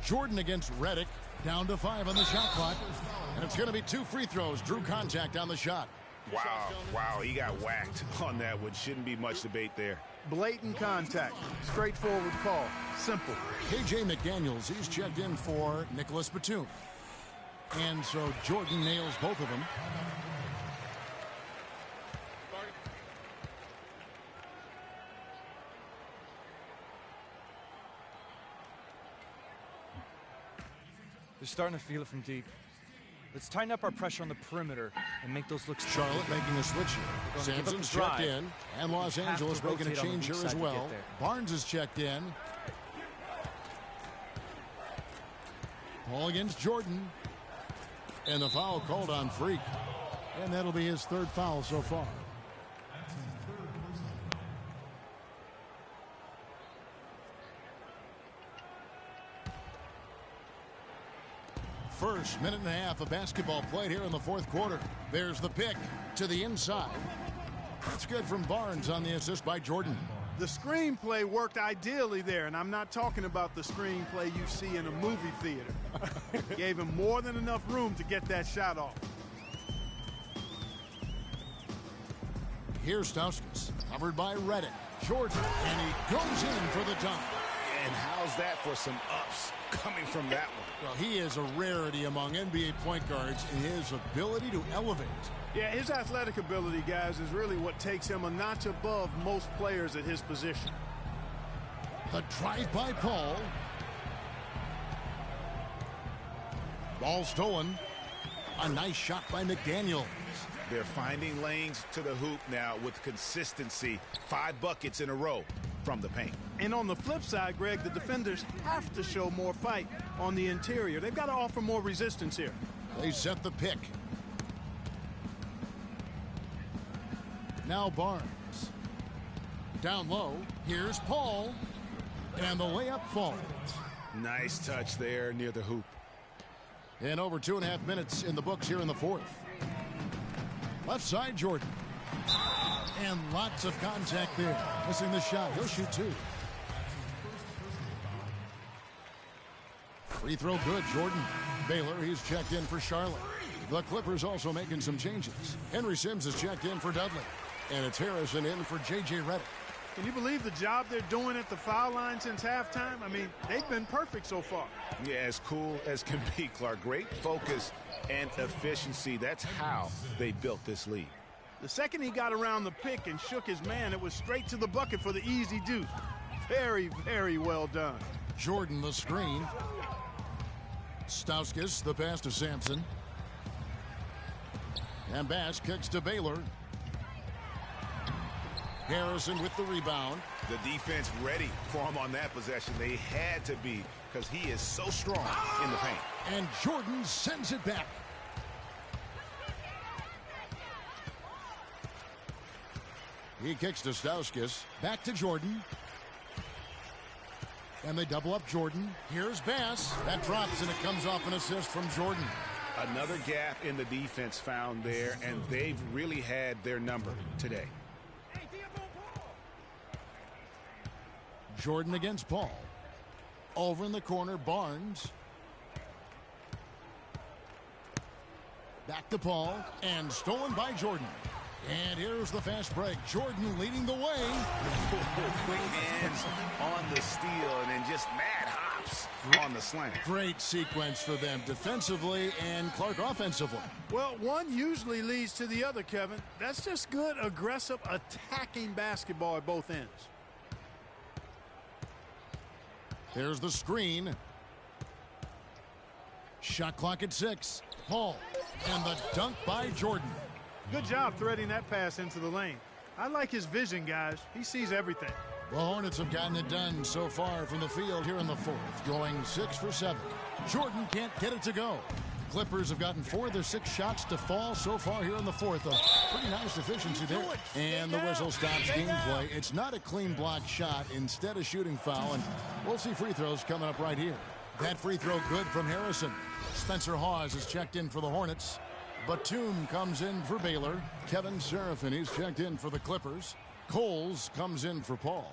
Jordan against Redick, down to 5 on the shot clock. And it's going to be 2 free throws. Drew contact on the shot. Wow, he got whacked on that one. Shouldn't be much debate there. Blatant contact. Straightforward call. Simple. KJ McDaniels, he's checked in for Nicholas Batum. And so Jordan nails both of them. They're starting to feel it from deep. Let's tighten up our pressure on the perimeter and make those looks. Charlotte making a switch here. Sampson's checked in. And Los Angeles making a change here as well. Barnes is checked in. Paul against Jordan. And the foul called on Freak. And that'll be his 3rd foul so far. First minute and a half of basketball played here in the 4th quarter. There's the pick to the inside. That's good from Barnes on the assist by Jordan. The screenplay worked ideally there, and I'm not talking about the screenplay you see in a movie theater. Gave him more than enough room to get that shot off. Here's Stauskas, covered by Redick. Jordan, and he goes in for the dunk. And how's that for some ups coming from that one? Well, he is a rarity among NBA point guards in his ability to elevate. Yeah, his athletic ability, guys, is really what takes him a notch above most players at his position. The drive by Paul. Ball stolen. A nice shot by McDaniels. They're finding lanes to the hoop now with consistency. 5 buckets in a row from the paint. And on the flip side, Greg, the defenders have to show more fight on the interior. They've got to offer more resistance here. They set the pick. Now Barnes. Down low. Here's Paul. And the layup falls. Nice touch there near the hoop. And over 2.5 minutes in the books here in the 4th. Left side, Jordan. And lots of contact there. Missing the shot. He'll shoot 2. Free throw good, Jordan. Baylor, he's checked in for Charlotte. The Clippers also making some changes. Henry Sims is checked in for Dudley. And it's Harrison in for J.J. Redick. Can you believe the job they're doing at the foul line since halftime? I mean, they've been perfect so far. Yeah, as cool as can be, Clark. Great focus and efficiency. That's how they built this lead. The second he got around the pick and shook his man, it was straight to the bucket for the easy deuce. Very, very well done. Jordan the screen. Stauskas the pass to Sampson. And Bass kicks to Baylor. Harrison with the rebound. The defense ready for him on that possession. They had to be because he is so strong in the paint. And Jordan sends it back. He kicks to Stauskas. Back to Jordan. And they double up Jordan. Here's Bass. That drops and it comes off an assist from Jordan. Another gap in the defense found there, and they've really had their number today. Jordan against Paul. Over in the corner, Barnes. Back to Paul, and stolen by Jordan. And here's the fast break. Jordan leading the way. Quick hands on the steal, and then just mad hops on the slant. Great sequence for them defensively and Clark offensively. Well, one usually leads to the other, Kevin. That's just good, aggressive, attacking basketball at both ends. There's the screen. Shot clock at 6. Paul And the dunk by Jordan. Good job threading that pass into the lane. I like his vision, guys. He sees everything. The Hornets have gotten it done so far from the field here in the fourth, going 6 for 7. Jordan can't get it to go. The Clippers have gotten 4 of their 6 shots to fall so far here in the fourth. A pretty nice efficiency there. And the whistle stops gameplay. It's not a clean block shot, instead a shooting foul, and we'll see free throws coming up right here. That free throw good from Harrison. Spencer Hawes is checked in for the Hornets. Batum comes in for Baylor. Kevin Serafin is checked in for the Clippers. Coles comes in for Paul.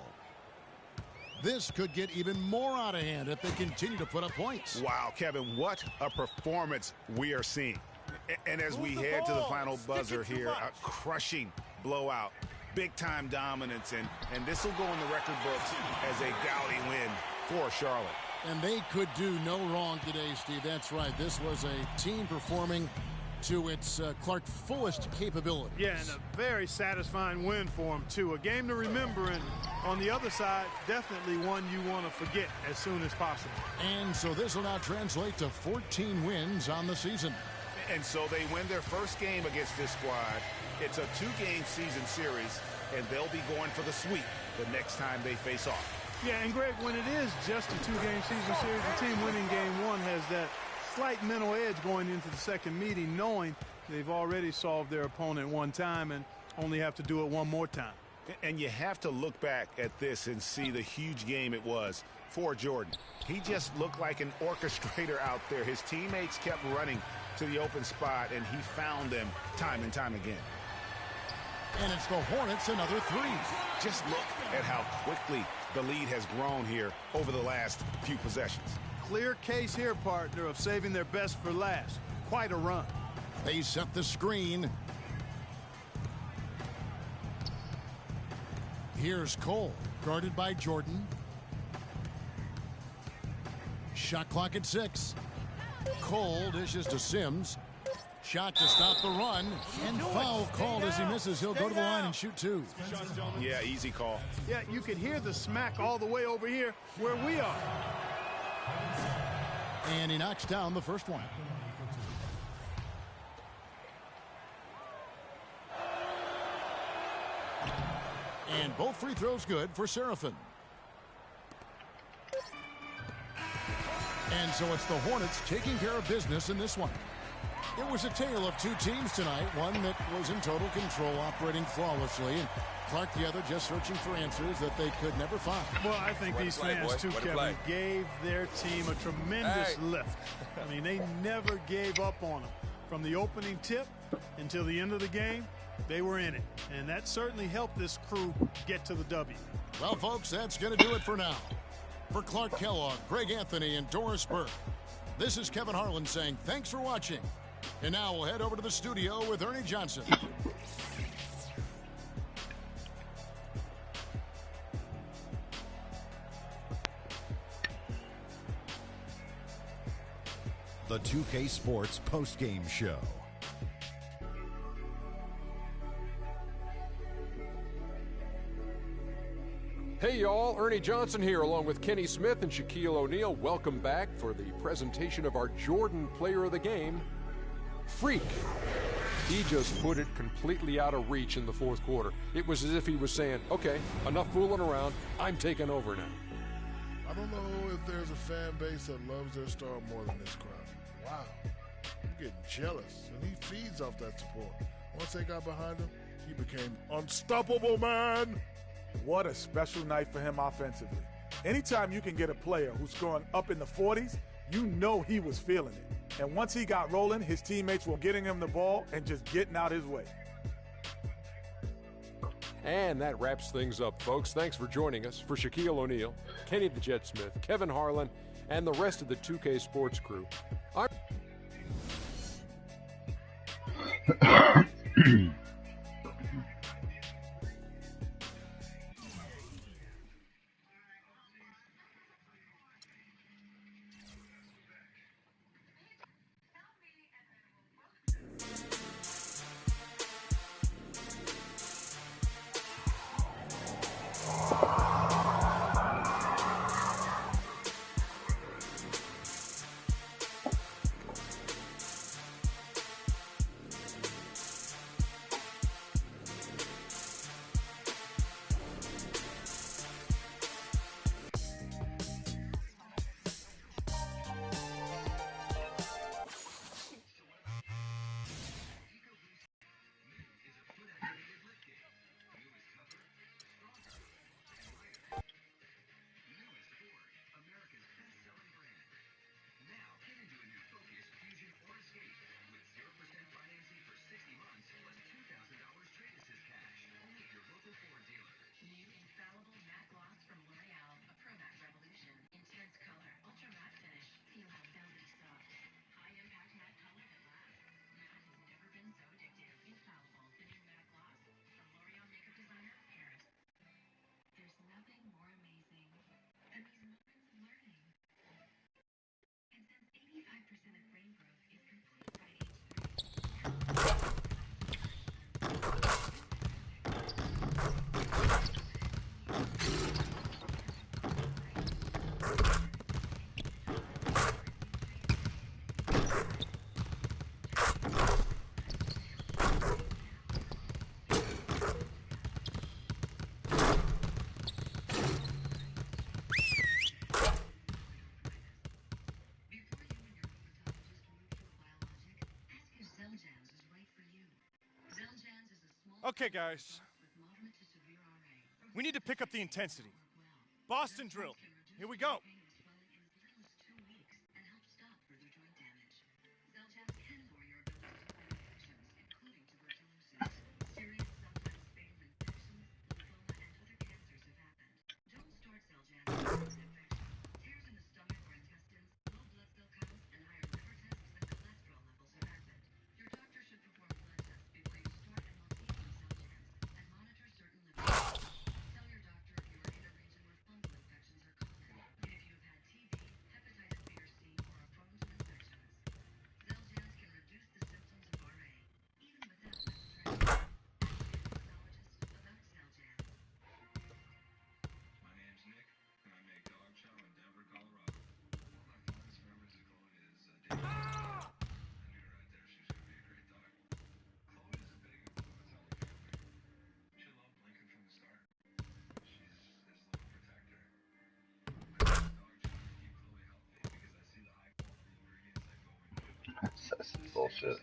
This could get even more out of hand if they continue to put up points. Wow, Kevin, what a performance we are seeing. And as we head to the final buzzer here, a crushing blowout, big-time dominance, and this will go in the record books as a gaudy win for Charlotte. And they could do no wrong today, Steve. That's right. This was a team performing to its Clark fullest capabilities. Yeah, and a very satisfying win for him, too. A game to remember, and on the other side, definitely one you want to forget as soon as possible. And so this will now translate to 14 wins on the season. And so they win their first game against this squad. It's a 2-game season series, and they'll be going for the sweep the next time they face off. Yeah, and Greg, when it is just a 2-game season series, the team winning game 1 has that slight mental edge going into the second meeting, knowing they've already solved their opponent one time and only have to do it one more time. And you have to look back at this and see the huge game it was for Jordan. He just looked like an orchestrator out there. His teammates kept running to the open spot, and he found them time and time again. And it's the Hornets another 3. Just look at how quickly the lead has grown here over the last few possessions. Clear case here, partner, of saving their best for last. Quite a run. They set the screen. Here's Cole, guarded by Jordan. Shot clock at 6. Cole dishes to Sims. Shot to stop the run, and foul called as he misses. He'll go to the line and shoot 2. Yeah, easy call. Yeah, you can hear the smack all the way over here where we are. And he knocks down the first one. And both free throws good for Serafin. And so it's the Hornets taking care of business in this one. It was a tale of 2 teams tonight, one that was in total control, operating flawlessly, and Clark the other just searching for answers that they could never find. Well, I think these fans, too, Kevin, gave their team a tremendous lift. I mean, they never gave up on them. From the opening tip until the end of the game, they were in it. And that certainly helped this crew get to the W. Well, folks, that's going to do it for now. For Clark Kellogg, Greg Anthony, and Doris Burke, this is Kevin Harlan saying thanks for watching. And now we'll head over to the studio with Ernie Johnson. The 2K Sports postgame show. Hey y'all, Ernie Johnson here along with Kenny Smith and Shaquille O'Neal. Welcome back for the presentation of our Jordan Player of the Game, Freak. He just put it completely out of reach in the fourth quarter. It was as if he was saying, okay, enough fooling around, I'm taking over now. I don't know if there's a fan base that loves their star more than this crowd. Wow. I'm getting jealous, and he feeds off that support. Once they got behind him, he became unstoppable, man. What a special night for him offensively. Anytime you can get a player who's scoring up in the 40s, you know he was feeling it. And once he got rolling, his teammates were getting him the ball and just getting out his way. And that wraps things up, folks. Thanks for joining us. For Shaquille O'Neal, Kenny the Jet Smith, Kevin Harlan, and the rest of the 2K Sports crew, Okay, guys. We need to pick up the intensity. Boston drill. Here we go. That's bullshit.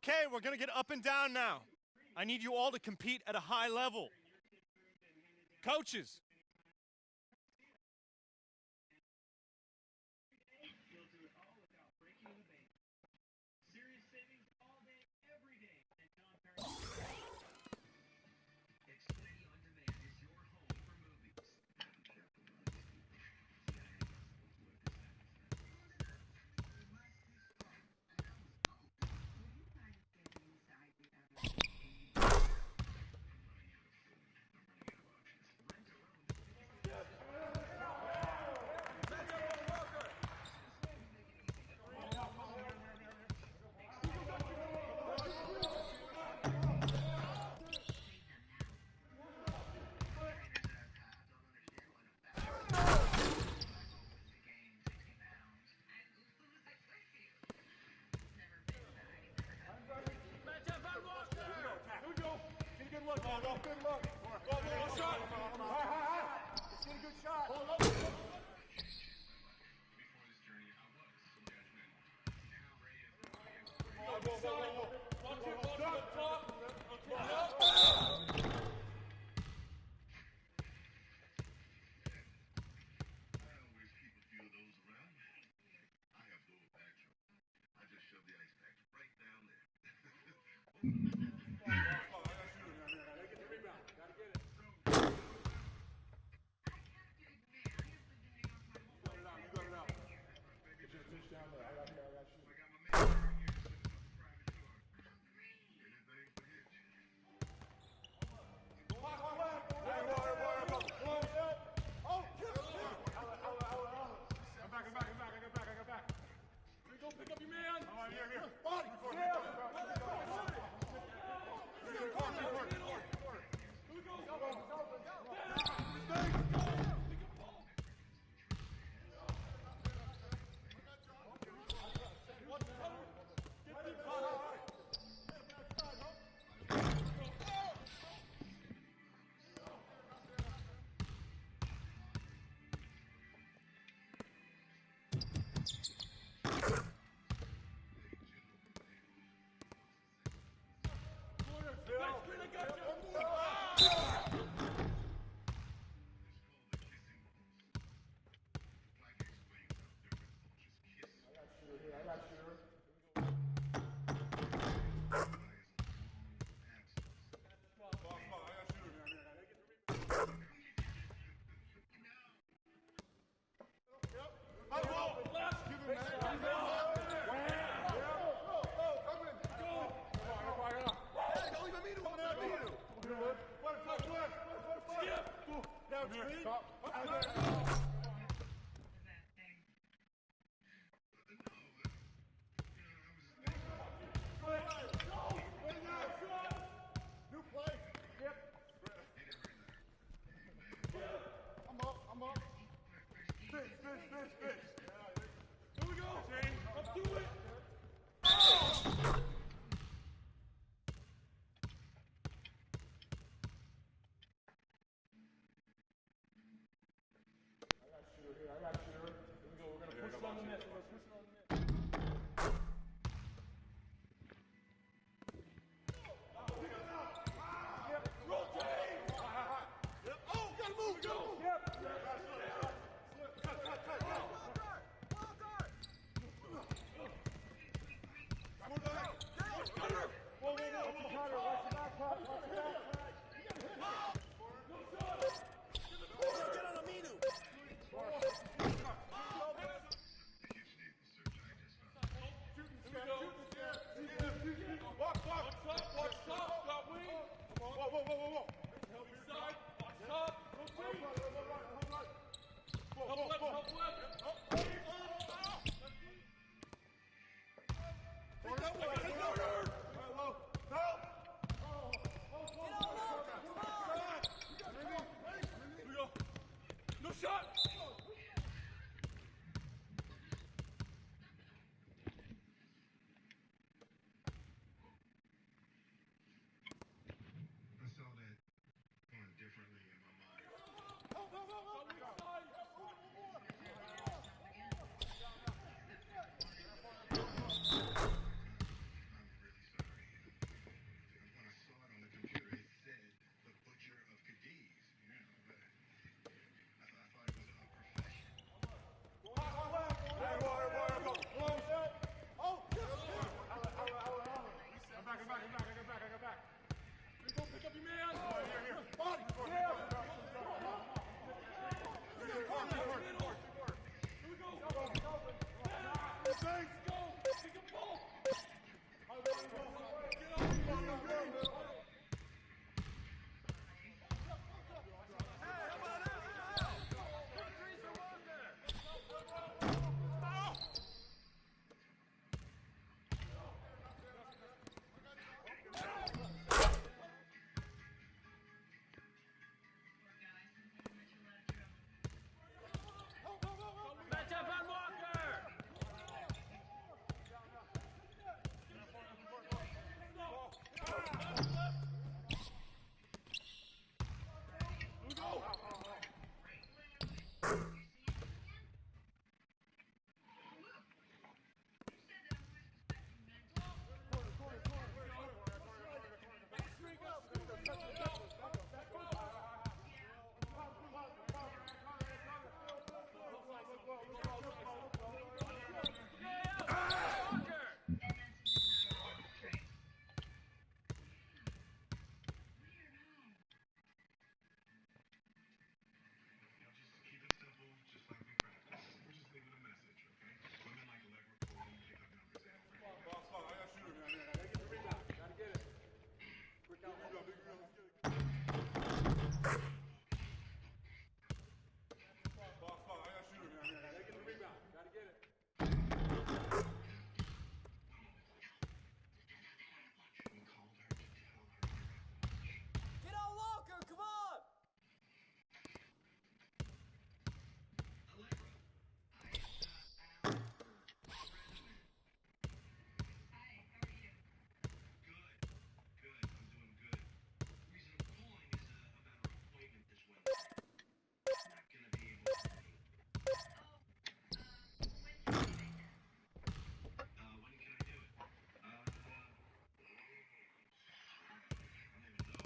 Okay, we're going to get up and down now. I need you all to compete at a high level. Coaches.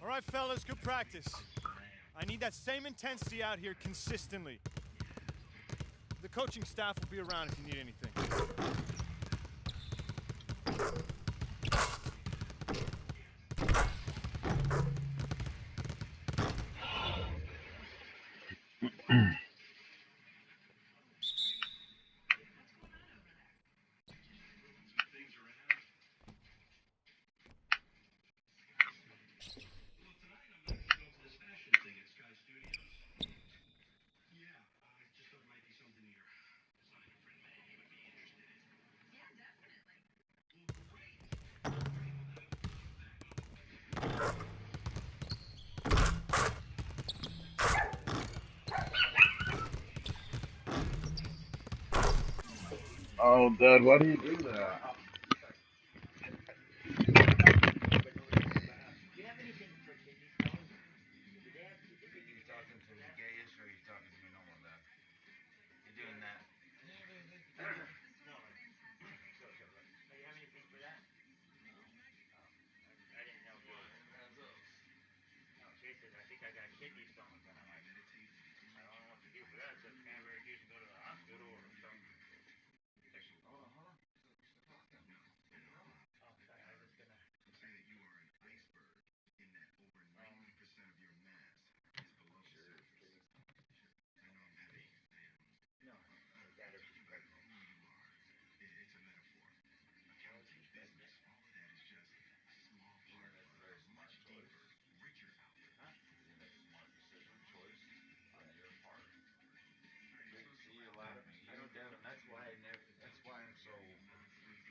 All right, fellas, good practice. I need that same intensity out here consistently. The coaching staff will be around if you need anything. Oh, Dad, why do you do that?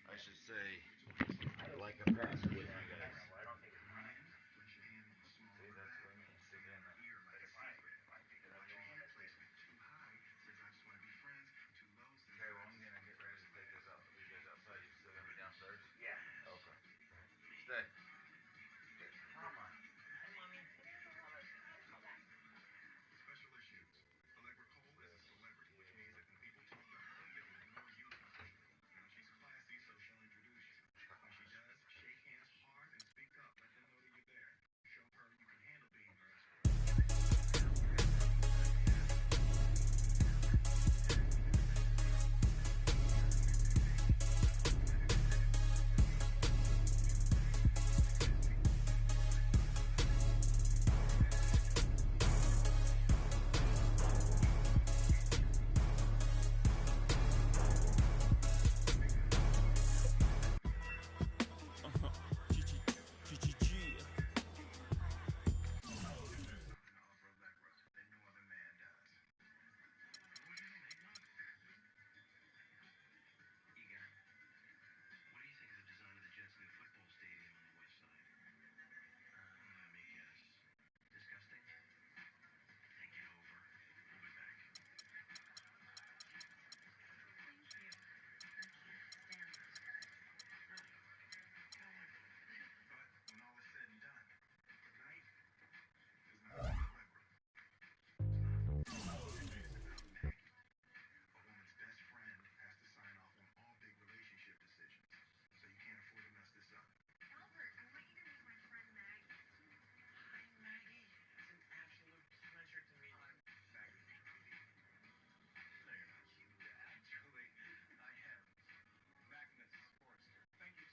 I should say, like a passive with my guys.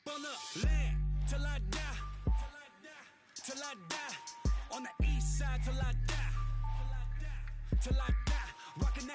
On the land till I die, till I die. On the east side till I die, till I die. Rocking